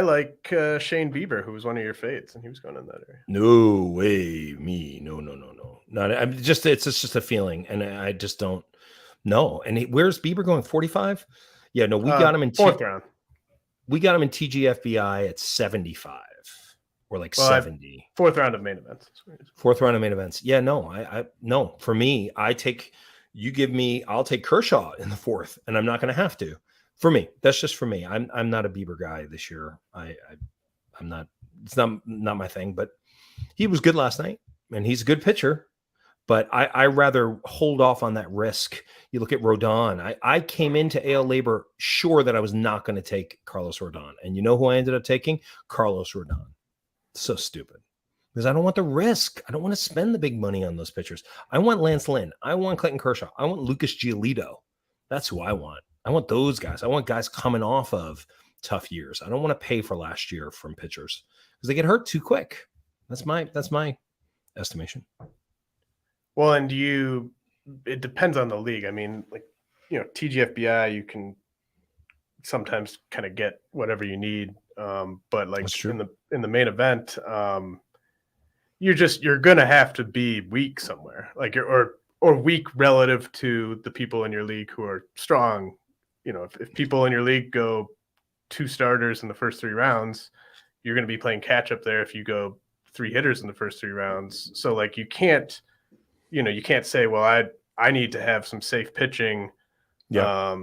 like Shane Bieber, who was one of your fades, and he was going in that area. No way, me. No. Not. It's just a feeling, and I just don't know. And where's Bieber going? 45? Yeah, no, we got him in 4th round. We got him in TGFBI at 75 or 70. 4th round of main events. 4th round of main events. Yeah, no, I no. For me, I'll take Kershaw in the 4th, and I'm not going to have to. For me, that's just for me. I'm not a Bieber guy this year. I'm not. It's not my thing. But he was good last night, and he's a good pitcher. But I rather hold off on that risk. You look at Rodon. I came into AL Labor sure that I was not going to take Carlos Rodon. And you know who I ended up taking? Carlos Rodon. So stupid. Because I don't want the risk. I don't want to spend the big money on those pitchers. I want Lance Lynn. I want Clayton Kershaw. I want Lucas Giolito. That's who I want. I want those guys. I want guys coming off of tough years. I don't want to pay for last year from pitchers because they get hurt too quick. That's my estimation. Well, and it depends on the league. I mean, TGFBI, you can sometimes kind of get whatever you need. But in the main event, you're going to have to be weak somewhere, or weak relative to the people in your league who are strong. If people in your league go 2 starters in the first 3 rounds, you're going to be playing catch up there if you go 3 hitters in the first 3 rounds. So you can't say, well, I need to have some safe pitching. Yeah.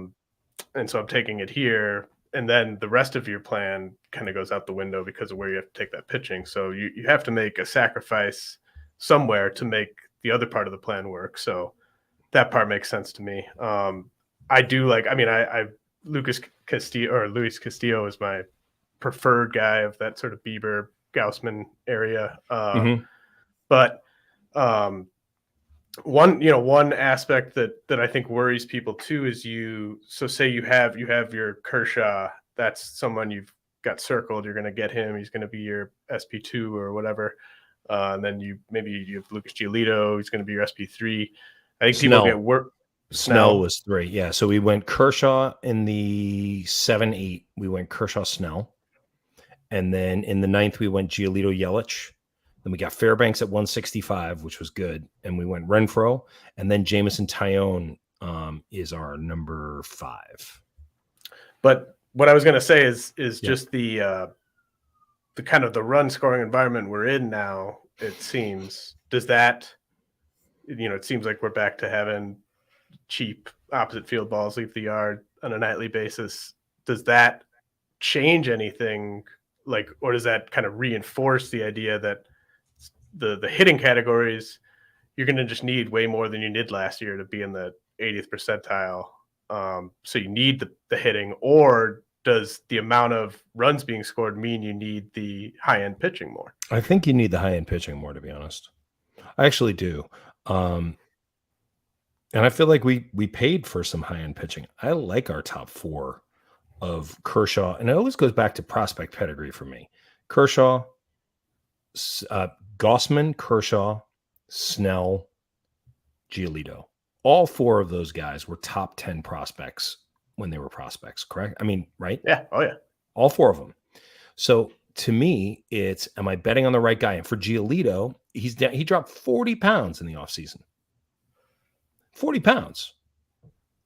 And so I'm taking it here. And then the rest of your plan kind of goes out the window because of where you have to take that pitching. So you have to make a sacrifice somewhere to make the other part of the plan work. So that part makes sense to me. Luis Castillo is my preferred guy of that sort of Bieber Gaussman area. But one aspect that I think worries people too is say you have your Kershaw, that's someone you've got circled, you're going to get him, he's going to be your SP2 or whatever. And then you have Lucas Giolito, he's going to be your SP3. I think people get work. Snell was 3. Yeah. So we went Kershaw in the 7-8. We went Kershaw Snell. And then in the 9th, we went Giolito Yelich. Then we got Fairbanks at 165, which was good. And we went Renfroe. And then Jameson Taillon is our number 5. But what I was going to say is just the the kind of the run scoring environment we're in now, it seems, does that, it seems like we're back to having cheap opposite field balls leave the yard on a nightly basis. Does that change anything, like, or does that kind of reinforce the idea that the hitting categories, you're going to just need way more than you did last year to be in the 80th percentile? So you need the hitting, or does the amount of runs being scored mean you need the high-end pitching more? I think you need the high-end pitching more, to be honest. I actually do. And I feel like we paid for some high-end pitching. I like our top four of Kershaw, and it always goes back to prospect pedigree for me. Kershaw, Gausman, Kershaw, Snell, Giolito. All four of those guys were top 10 prospects when they were prospects, correct? I mean, right? Yeah. Oh, yeah. All four of them. So to me, it's, am I betting on the right guy? And for Giolito, he dropped 40 pounds in the offseason. 40 pounds.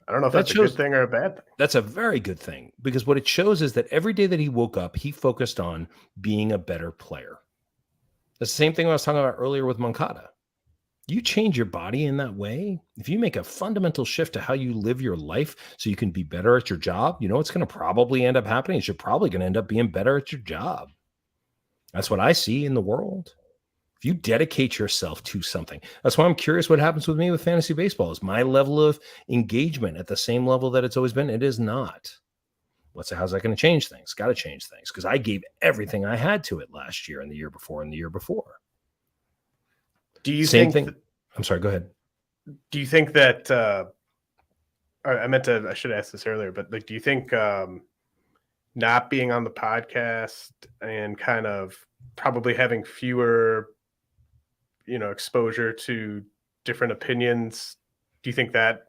I don't know if that's a good thing or a bad thing. That's a very good thing, because what it shows is that every day that he woke up, he focused on being a better player. That's the same thing I was talking about earlier with Moncada. You change your body in that way, if you make a fundamental shift to how you live your life so you can be better at your job, you know what's going to probably end up happening is you're probably going to end up being better at your job. That's what I see in the world. If you dedicate yourself to something, that's why I'm curious what happens with me with fantasy baseball. Is my level of engagement at the same level that it's always been? It is not. How's that going to change things? Got to change things, because I gave everything I had to it last year and the year before and the year before. Do you Same think thing? I'm sorry, go ahead. Do you think that I should ask this earlier, but like, do you think not being on the podcast and kind of probably having fewer, exposure to different opinions, do you think that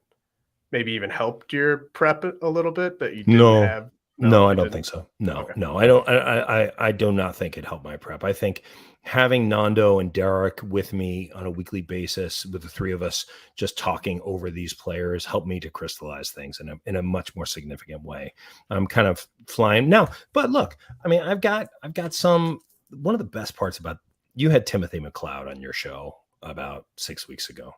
maybe even helped your prep a little bit, that you didn't have? No, I don't think so. No, I don't. I do not think it helped my prep. I think having Nando and Derek with me on a weekly basis, with the three of us just talking over these players, helped me to crystallize things in a much more significant way. I'm kind of flying now, but look, I mean, I've got some. One of the best parts about, you had Timothy McLeod on your show about 6 weeks ago.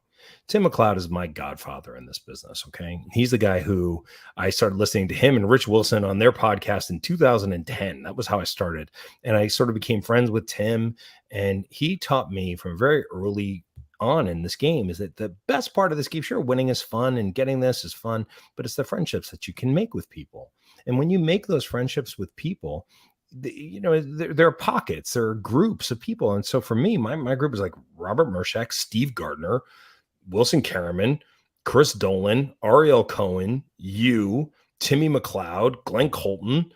Tim McLeod is my godfather in this business. Okay. He's the guy who I started listening to him and Rich Wilson on their podcast in 2010. That was how I started. And I sort of became friends with Tim, and he taught me from very early on in this game is that the best part of this game, sure, winning is fun and getting this is fun, but it's the friendships that you can make with people. And when you make those friendships with people, there are pockets, there are groups of people. And so for me, my group is like Robert Mershak, Steve Gardner, Wilson Karaman, Chris Dolan, Ariel Cohen, Timmy McLeod, Glenn Colton,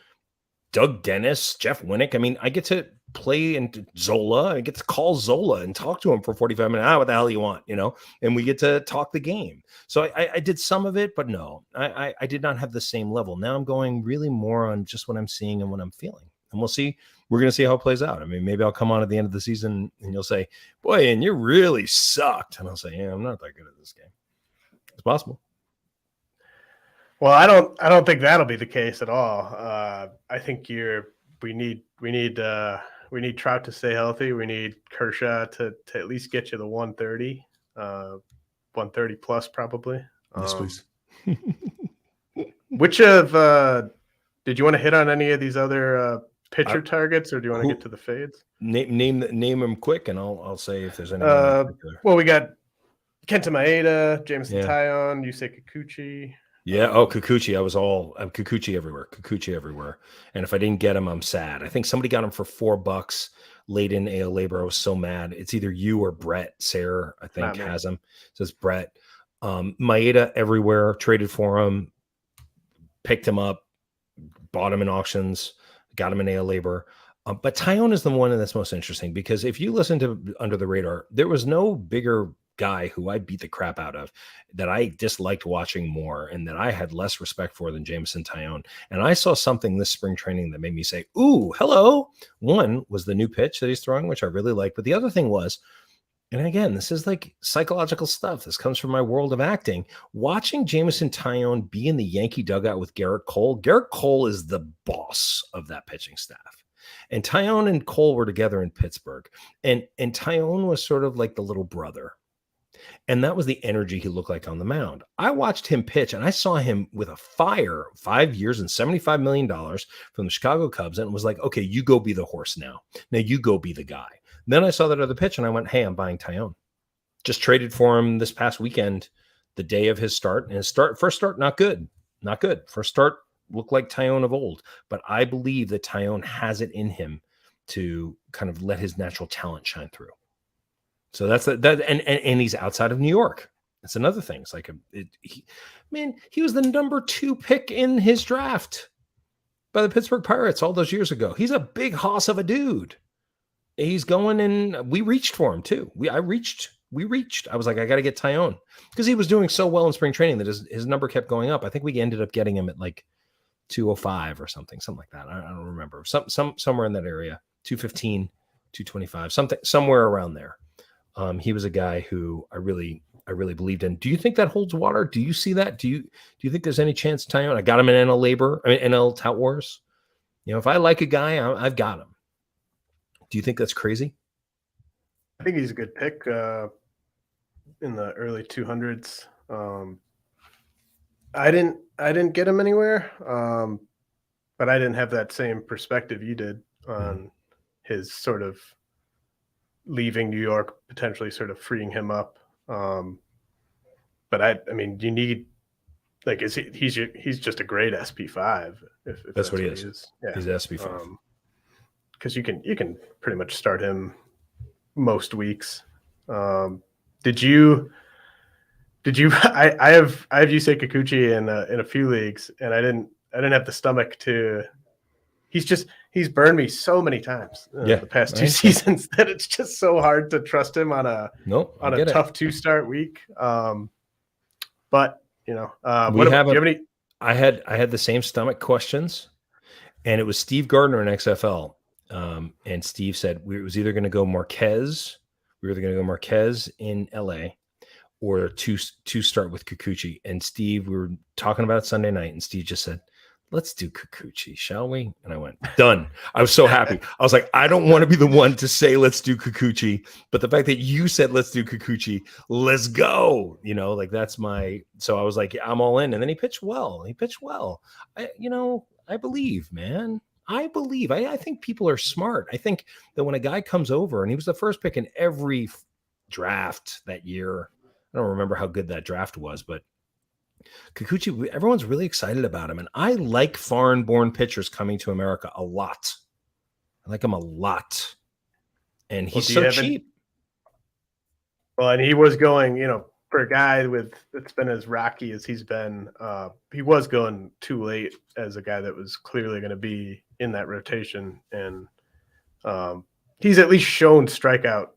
Doug Dennis, Jeff Winnick. I mean, I get to play and Zola. I get to call Zola and talk to him for 45 minutes. What the hell you want, and we get to talk the game. So I did some of it, but no, I did not have the same level. Now I'm going really more on just what I'm seeing and what I'm feeling. And we'll see. We're going to see how it plays out. I mean, maybe I'll come on at the end of the season and you'll say, boy, and you really sucked. And I'll say, yeah, I'm not that good at this game. It's possible. Well, I don't think that'll be the case at all. I think we need Trout to stay healthy. We need Kershaw to at least get you the 130, 130 plus probably. Yes, please. Which of did you want to hit on any of these other pitcher targets, or do you want to get to the fades? Name them quick, and I'll say if there's any. Well, we got Kenta Maeda, Jameson Taillon, Yusei Kikuchi. Yeah. Kikuchi. I'm Kikuchi everywhere. And if I didn't get him, I'm sad. I think somebody got him for $4 late in AL labor. I was so mad. It's either you or Brett Sayre, I think, has him. So it's Brett. Maeda everywhere. Traded for him. Picked him up. Bought him in auctions. Got him in AL labor. But Taillon is the one that's most interesting, because if you listen to Under the Radar, there was no bigger guy who I beat the crap out of that I disliked watching more and that I had less respect for than Jameson Taillon. And I saw something this spring training that made me say, ooh, hello. One was the new pitch that he's throwing, which I really like. But the other thing was, and again, this is like psychological stuff. This comes from my world of acting. Watching Jameson Taillon be in the Yankee dugout with Garrett Cole. Garrett Cole is the boss of that pitching staff. And Taillon and Cole were together in Pittsburgh. And Taillon was sort of like the little brother. And that was the energy he looked like on the mound. I watched him pitch, and I saw him with a fire, 5 years and $75 million from the Chicago Cubs. And it was like, okay, you go be the horse now. Now you go be the guy. Then I saw that other pitch, and I went, hey, I'm buying Taillon. Just traded for him this past weekend, the day of his start. And his first start, not good. Not good. First start looked like Taillon of old. But I believe that Taillon has it in him to kind of let his natural talent shine through. So that's that, and he's outside of New York. That's another thing. It's like he was the number 2 pick in his draft by the Pittsburgh Pirates all those years ago. He's a big hoss of a dude. He's going in. We reached for him too. We reached. I was like, I got to get Taillon because he was doing so well in spring training that his number kept going up. I think we ended up getting him at like 205 or something like that. I don't remember. Somewhere in that area, 215, 225, somewhere around there. He was a guy who I really believed in. Do you think that holds water? Do you see that? Do you think there's any chance Taillon? I got him in NL Tout Wars. You know, if I like a guy, I've got him. Do you think that's crazy? I think he's a good pick in the early 200s. I didn't get him anywhere, but I didn't have that same perspective you did on his sort of leaving New York, potentially sort of freeing him up. But I mean, you need like he's just a great SP5. If that's what he is. Yeah, he's SP5. Because you can pretty much start him most weeks. Did you? I have Yusei Kikuchi in a few leagues, and I didn't have the stomach to. He's burned me so many times the past 2 seasons that it's just so hard to trust him on a tough 2-start week. But you know, do you have any? I had the same stomach questions, and it was Steve Gardner in XFL. And Steve said it was either going to go Marquez. We were either going to go Marquez in LA or to start with Kikuchi. And Steve, we were talking about it Sunday night, and Steve just said, let's do Kikuchi, shall we? And I went, done. I was so happy. I was like, I don't want to be the one to say, let's do Kikuchi. But the fact that you said, let's do Kikuchi, let's go. You know, like so I was like, I'm all in. And then he pitched well. I believe, man. I believe. I think people are smart. I think that when a guy comes over, and he was the first pick in every draft that year, I don't remember how good that draft was, but Kikuchi, everyone's really excited about him. And I like foreign-born pitchers coming to America a lot. I like him a lot. And he's so cheap. Well, and he was going, for a guy that's been as rocky as he's been, he was going too late as a guy that was clearly going to be in that rotation. And he's at least shown strikeout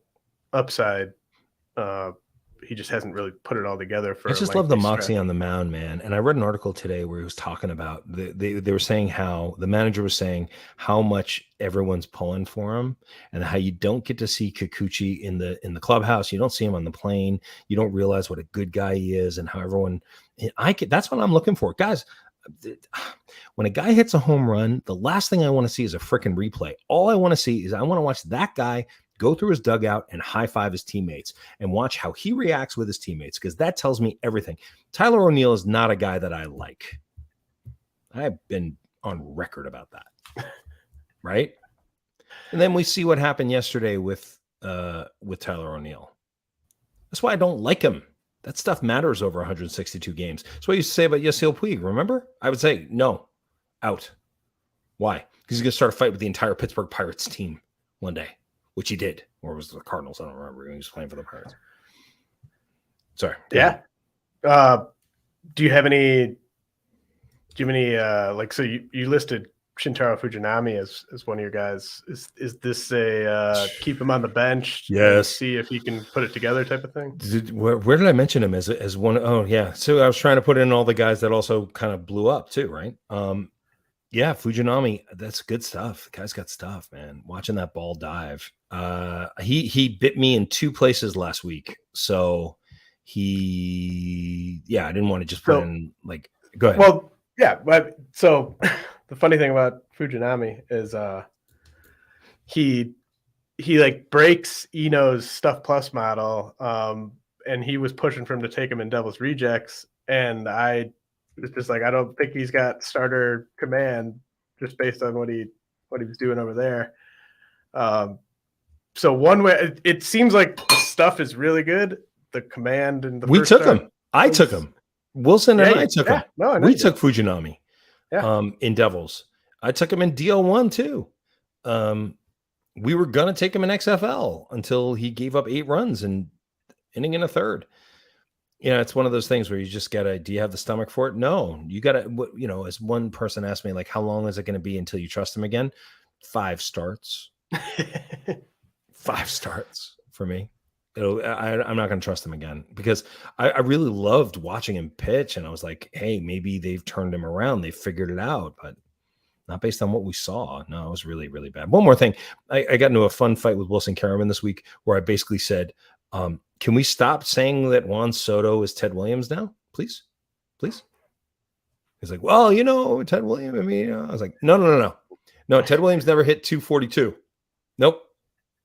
upside. He just hasn't really put it all together for. I just love the moxie on the mound, man. And I read an article today where he was talking about they were saying how the manager was saying how much everyone's pulling for him, and how you don't get to see Kikuchi in the clubhouse. You don't see him on the plane. You don't realize what a good guy he is, and how everyone. That's what I'm looking for, guys. When a guy hits a home run, the last thing I want to see is a freaking replay. All I want to see is I want to watch that guy go through his dugout and high five his teammates and watch how he reacts with his teammates, because that tells me everything. Tyler O'Neill is not a guy that I like. I've been on record about that. Right? And then we see what happened yesterday with Tyler O'Neill. That's why I don't like him. That stuff matters over 162 games. That's what I used to say about Yasiel Puig, remember? I would say, no, out. Why? Because he's going to start a fight with the entire Pittsburgh Pirates team one day. Which he did, or was it the Cardinals? I don't remember. He was playing for the Pirates. Sorry. Yeah. Do you have any? So you listed Shintaro Fujinami as one of your guys. Is this a keep him on the bench? Yes. See if he can put it together type of thing. Where did I mention him as one? Oh yeah. So I was trying to put in all the guys that also kind of blew up too, right? Yeah, Fujinami, that's good stuff. The guy's got stuff, man. Watching that ball dive. He bit me in 2 places last week. So I didn't want to just put in like, go ahead. Well, yeah. But so the funny thing about Fujinami is he like breaks Eno's Stuff Plus model, and he was pushing for him to take him in Devil's Rejects, and I was just like, I don't think he's got starter command just based on what he was doing over there. So one way, it seems like the stuff is really good. The command and we took him. I took him. Wilson and I took him. No, we took Fujinami. Yeah. In Devils. I took him in DL1 too. We were gonna take him in XFL until he gave up 8 runs and inning in a third. It's one of those things where you just gotta. Do you have the stomach for it? No, you gotta. As one person asked me, like, how long is it going to be until you trust him again? 5 starts. 5 starts for me. I'm not going to trust him again because I really loved watching him pitch, and I was like, hey, maybe they've turned him around, they figured it out, but not based on what we saw. No, it was really, really bad. One more thing, I got into a fun fight with Wilson Karaman this week where I basically said, can we stop saying that Juan Soto is Ted Williams now, please? He's like, well, Ted Williams. I mean, I was like, no. Ted Williams never hit 242. Nope,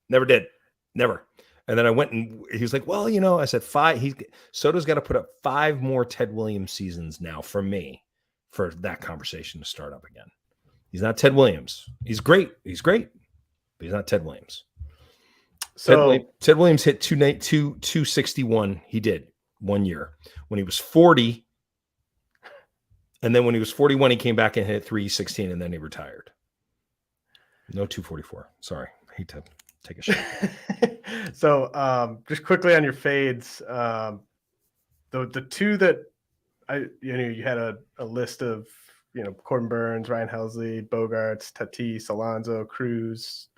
never did, never. And then I went and he was like, well, I said 5. Soto's got to put up 5 more Ted Williams seasons now for me for that conversation to start up again. He's not Ted Williams. He's great, but he's not Ted Williams. So Ted Williams hit 261. He did 1 year when he was 40. And then when he was 41, he came back and hit 316, and then he retired. No 244. Sorry. I hate to take a shot. So just quickly on your fades, the 2 that you had a list of, Corbin Burns, Ryan Helsley, Bogarts, Tatis, Alonso, Cruz,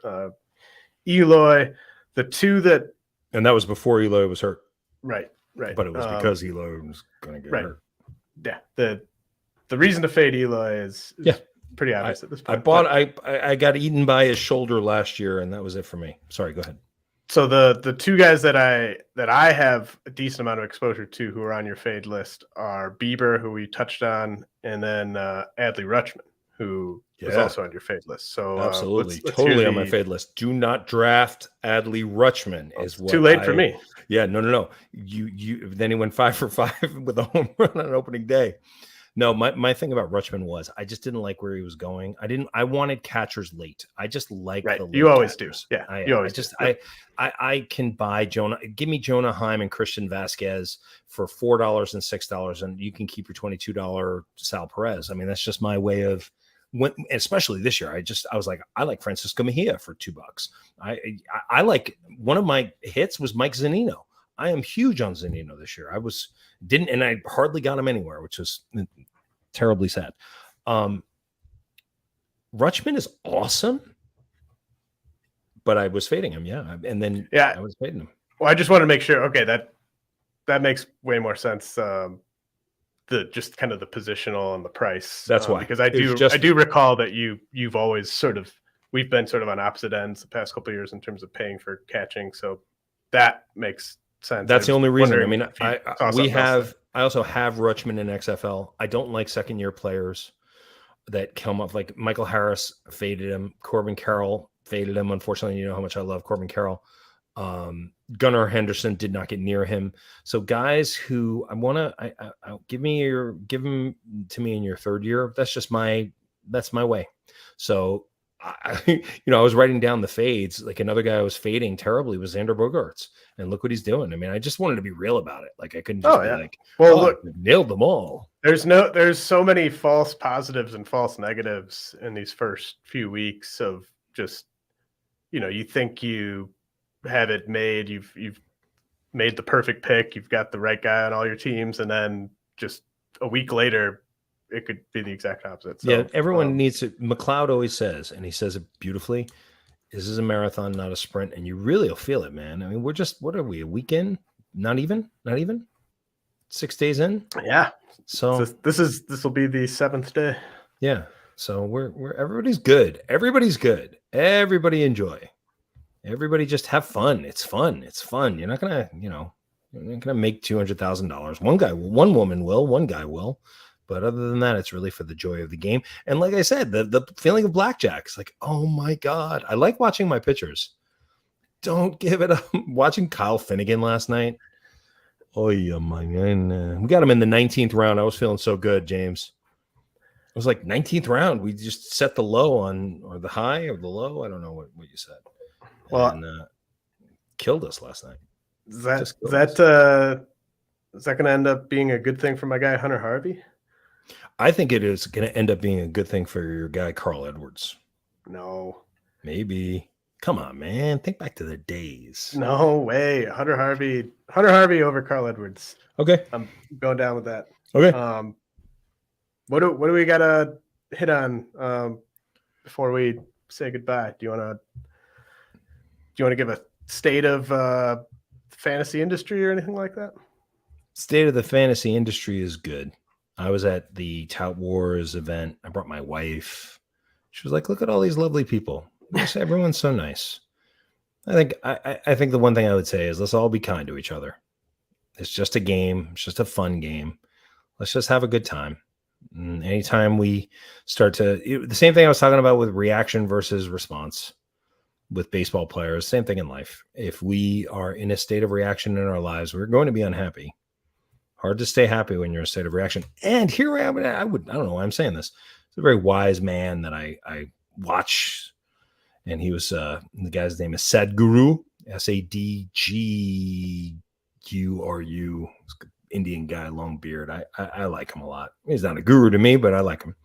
Eloy. The 2 that, and that was before Eloy was hurt. Right. But it was because Eloy was going to get hurt. Yeah. The reason to fade Eloy is pretty obvious at this point. I got eaten by his shoulder last year, and that was it for me. Sorry, go ahead. So the 2 guys that I have a decent amount of exposure to who are on your fade list are Bieber, who we touched on, and then Adley Rutschman, who is also on your fade list. So absolutely, let's totally on my fade list. Do not draft Adley Rutschman. Is what too late for me. Yeah, no. You then he went 5 for 5 with a home run on opening day. No, my thing about Rutschman was I just didn't like where he was going. I wanted catchers late. I just like the late you always catchers. do. Yeah, you always just do. I can buy Jonah. Give me Jonah Heim and Christian Vasquez for $4 and $6, and you can keep your $22 Sal Perez. I mean, that's just my way of especially this year. I was like, I like Francisco Mejia for $2. I like one of my hits was Mike Zunino. I am huge on Zunino this year. And I hardly got him anywhere, which was terribly sad. Rutschman is awesome, but I was fading him. Yeah. And then I was fading him. Well, I just want to make sure. Okay. That makes way more sense. Just kind of the positional and the price. That's why, because I do recall that you've always we've been sort of on opposite ends the past couple of years in terms of paying for catching. So that makes sense. That's the only reason. I mean, I also have Rutschman in XFL. I don't like second year players that come up like Michael Harris faded him. Corbin Carroll faded him. Unfortunately, you know how much I love Corbin Carroll. Gunnar Henderson did not get near him. So guys who I want to, give them to me in your third year. That's my way. So I was writing down the fades. Like another guy I was fading terribly was Xander Bogaerts, and look what he's doing. I mean, I just wanted to be real about it. Like I couldn't just be like, look, nailed them all. There's so many false positives and false negatives in these first few weeks of just, you think you have it made, you've made the perfect pick, you've got the right guy on all your teams, and then just a week later, it could be the exact opposite. So, everyone needs to. McLeod always says, and he says it beautifully, this is a marathon, not a sprint, and you really will feel it, man. I mean, we're just, what are we, a weekend? Not even 6 days in. Yeah. So this will be the 7th day. Yeah. So we're everybody's good. Everybody's good. Everybody enjoy. Everybody just have fun. It's fun. You're not gonna, you're not gonna make $200,000. One woman will, one guy will. But other than that, it's really for the joy of the game. And like I said, the feeling of blackjack is like, oh my God. I like watching my pitchers. Don't give it up. Watching Kyle Finnegan last night. Oh, yeah, man. We got him in the 19th round. I was feeling so good, James. It was like 19th round. We just set the low on, or the high or the low. I don't know what you said. Well, and killed us last night. Is that going to end up being a good thing for my guy Hunter Harvey? I think it is going to end up being a good thing for your guy Carl Edwards. No. Maybe. Come on, man. Think back to the days. No way. Hunter Harvey over Carl Edwards. Okay. I'm going down with that. Okay. What do we got to hit on before we say goodbye? Do you want to give a state of fantasy industry or anything like that? State of the fantasy industry is good. I was at the Tout Wars event. I brought my wife. She was like, look at all these lovely people. Everyone's so nice. I think the one thing I would say is let's all be kind to each other. It's just a game. It's just a fun game. Let's just have a good time. And anytime we start to, the same thing I was talking about with reaction versus response with baseball players, same thing in life. If we are in a state of reaction in our lives, we're going to be unhappy. Hard to stay happy when you're in a state of reaction. And here I am. I don't know why I'm saying this. It's a very wise man that I watch. And he was, the guy's name is Sadhguru, Sadguru, Indian guy, long beard. I like him a lot. He's not a guru to me, but I like him.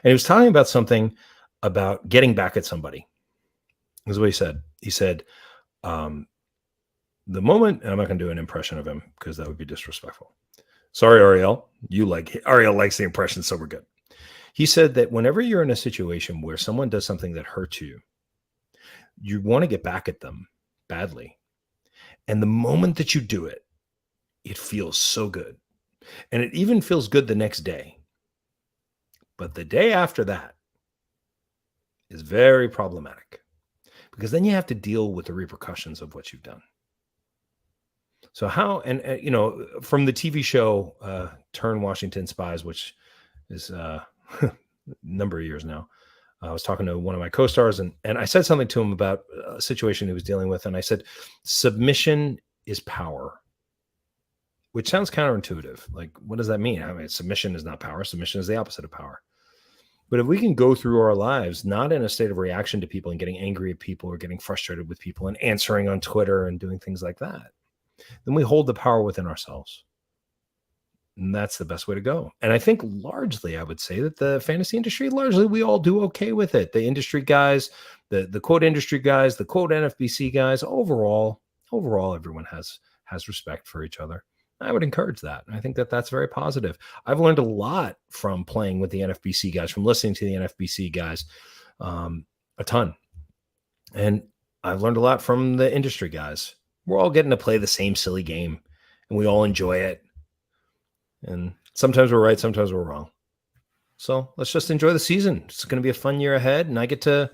And he was talking about something about getting back at somebody. This is what he said. He said, the moment, and I'm not going to do an impression of him because that would be disrespectful. Sorry, Ariel. Ariel likes the impression, so we're good. He said that whenever you're in a situation where someone does something that hurts you, you want to get back at them badly. And the moment that you do it, it feels so good. And it even feels good the next day. But the day after that is very problematic because then you have to deal with the repercussions of what you've done. So how, and from the TV show, Turn Washington Spies, which is a number of years now, I was talking to one of my co-stars and I said something to him about a situation he was dealing with. And I said, submission is power, which sounds counterintuitive. Like, what does that mean? I mean, submission is not power. Submission is the opposite of power. But if we can go through our lives, not in a state of reaction to people and getting angry at people or getting frustrated with people and answering on Twitter and doing things like that, then we hold the power within ourselves. And that's the best way to go. And I think largely, I would say that the fantasy industry, largely, we all do okay with it. The industry guys, the quote industry guys, the quote NFBC guys, overall, everyone has respect for each other. I would encourage that. I think that that's very positive. I've learned a lot from playing with the NFBC guys, from listening to the NFBC guys, a ton. And I've learned a lot from the industry guys. We're all getting to play the same silly game and we all enjoy it. And sometimes we're right, sometimes we're wrong. So let's just enjoy the season. It's going to be a fun year ahead. And I get to,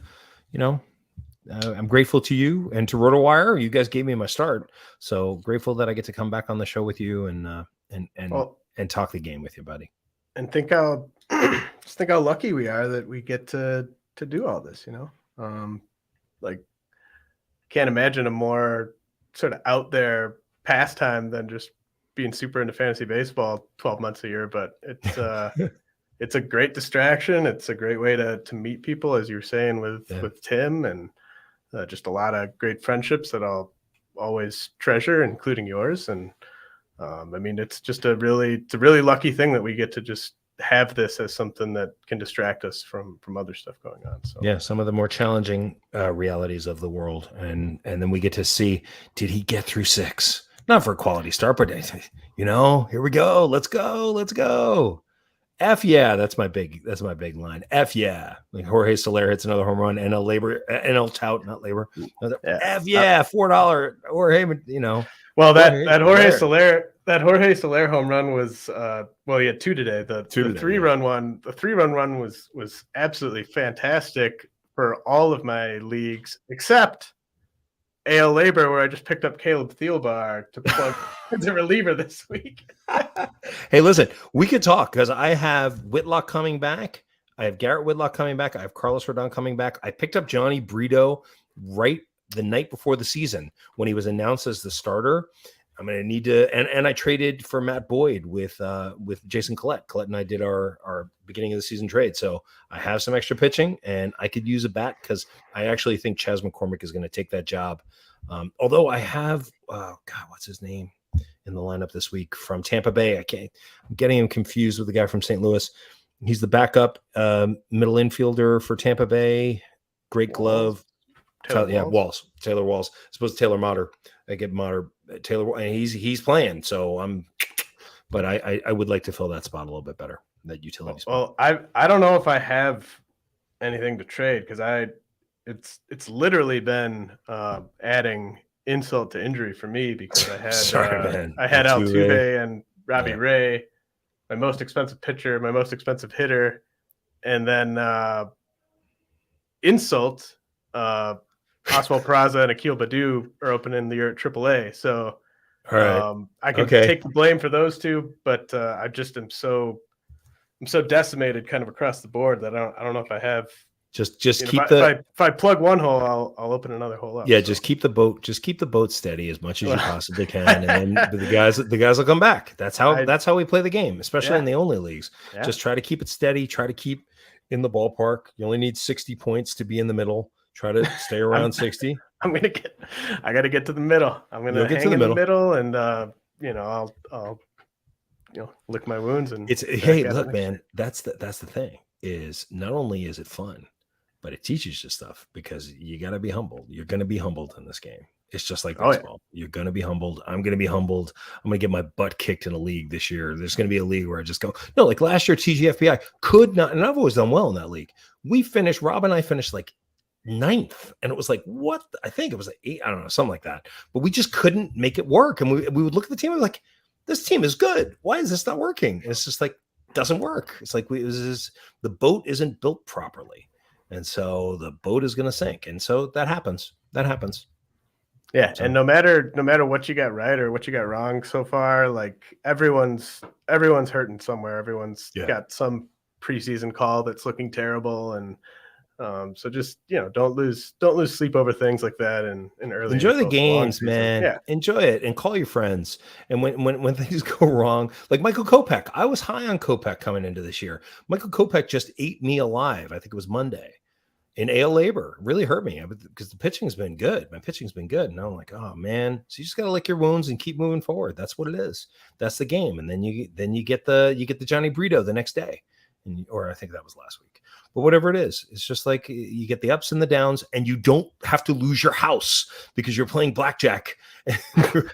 I'm grateful to you and to RotoWire. You guys gave me my start. So grateful that I get to come back on the show with you and talk the game with you, buddy. And think how lucky we are that we get to do all this, can't imagine a more sort of out there pastime than just being super into fantasy baseball 12 months a year, but it's a great distraction. It's a great way to meet people, as you were saying with Tim, and just a lot of great friendships that I'll always treasure, including yours. And it's just a really lucky thing that we get to just have this as something that can distract us from other stuff going on. So yeah, some of the more challenging realities of the world, and then we get to see, did he get through 6? Not for a quality start, but here we go. Let's go. F yeah, that's my big line. F yeah. Like Jorge Soler hits another home run and NL Tout, not labor. F yeah, $4 Jorge, Well, that Jorge Soler home run was he had 2 today. The 3-run one, the 3-run run was absolutely fantastic for all of my leagues except AL labor where I just picked up Caleb Thielbar to plug the reliever this week. Hey, listen, we could talk because I have Whitlock coming back. I have Garrett Whitlock coming back. I have Carlos Rodon coming back. I picked up Johnny Brito right the night before the season when he was announced as the starter. I'm going to need to, and I traded for Matt Boyd with Jason Collette. Collette and I did our beginning of the season trade. So I have some extra pitching and I could use a bat because I actually think Chas McCormick is going to take that job. Although I have, what's his name in the lineup this week from Tampa Bay? I'm getting him confused with the guy from St. Louis. He's the backup middle infielder for Tampa Bay. Great glove. Walls. Taylor Walls. I suppose Taylor Motter. I get Motter. Taylor, and he's playing. So but I would like to fill that spot a little bit better. That utility spot. Well, I don't know if I have anything to trade because it's literally been adding insult to injury for me because I had Altuve and Robbie Ray, my most expensive pitcher, my most expensive hitter, and then insult. Oswald Peraza and Akil Baddoo are opening the year at AAA, so I can take the blame for those two. But I just I'm so decimated kind of across the board that I don't know if I have. Just keep if I plug one hole, I'll open another hole up. Yeah, so. Just keep the boat steady as much as you possibly can, and then the guys will come back. That's how we play the game, especially in the only leagues. Yeah. Just try to keep it steady. Try to keep in the ballpark. You only need 60 points to be in the middle. Try to stay around 60. I got to get to the middle. I'm going to hang in the middle and, I'll lick my wounds. And hey, look, man, that's the thing is not only is it fun, but it teaches you stuff because you got to be humbled. You're going to be humbled in this game. It's just like baseball. You're going to be humbled. I'm going to be humbled. I'm going to get my butt kicked in a league this year. There's going to be a league where I just go, no, like last year, TGFBI could not, and I've always done well in that league. Rob and I finished like 9th, and it was like, what? I think it was like 8, I don't know, something like that. But we just couldn't make it work. And we would look at the team and like, this team is good. Why is this not working? And it's just like, doesn't work. It's like the boat isn't built properly. And so the boat is going to sink. And so that happens. Yeah. So. And no matter what you got right or what you got wrong so far, like everyone's hurting somewhere. Everyone's got some preseason call that's looking terrible. And, so just, don't lose sleep over things like that and early. Enjoy the games, man. Yeah. Enjoy it and call your friends. And when things go wrong, like Michael Kopech, I was high on Kopech coming into this year. Michael Kopech just ate me alive. I think it was Monday in AL labor. Really hurt me because the pitching's been good. My pitching's been good. And I'm like, oh man. So you just got to lick your wounds and keep moving forward. That's what it is. That's the game. And then you get the Johnny Brito the next day. Or I think that was last week. But whatever it is, it's just like you get the ups and the downs, and you don't have to lose your house because you're playing blackjack, because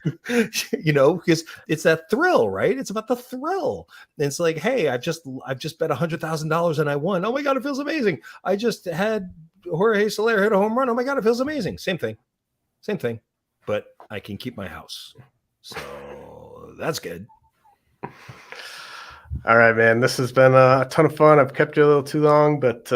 it's that thrill, right? It's about the thrill. And it's like, hey, I've just bet $100,000 and I won. Oh my God, it feels amazing. I just had Jorge Soler hit a home run. Oh my God, it feels amazing. Same thing, but I can keep my house. So that's good. All right, man. This has been a ton of fun. I've kept you a little too long, but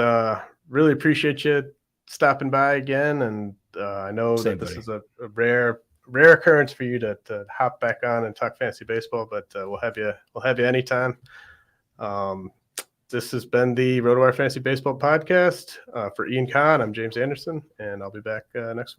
really appreciate you stopping by again. And I know this is a rare occurrence for you to hop back on and talk fantasy baseball, but we'll have you anytime. This has been the RotoWire Fantasy Baseball Podcast. For Ian Kahn, I'm James Anderson, and I'll be back next week.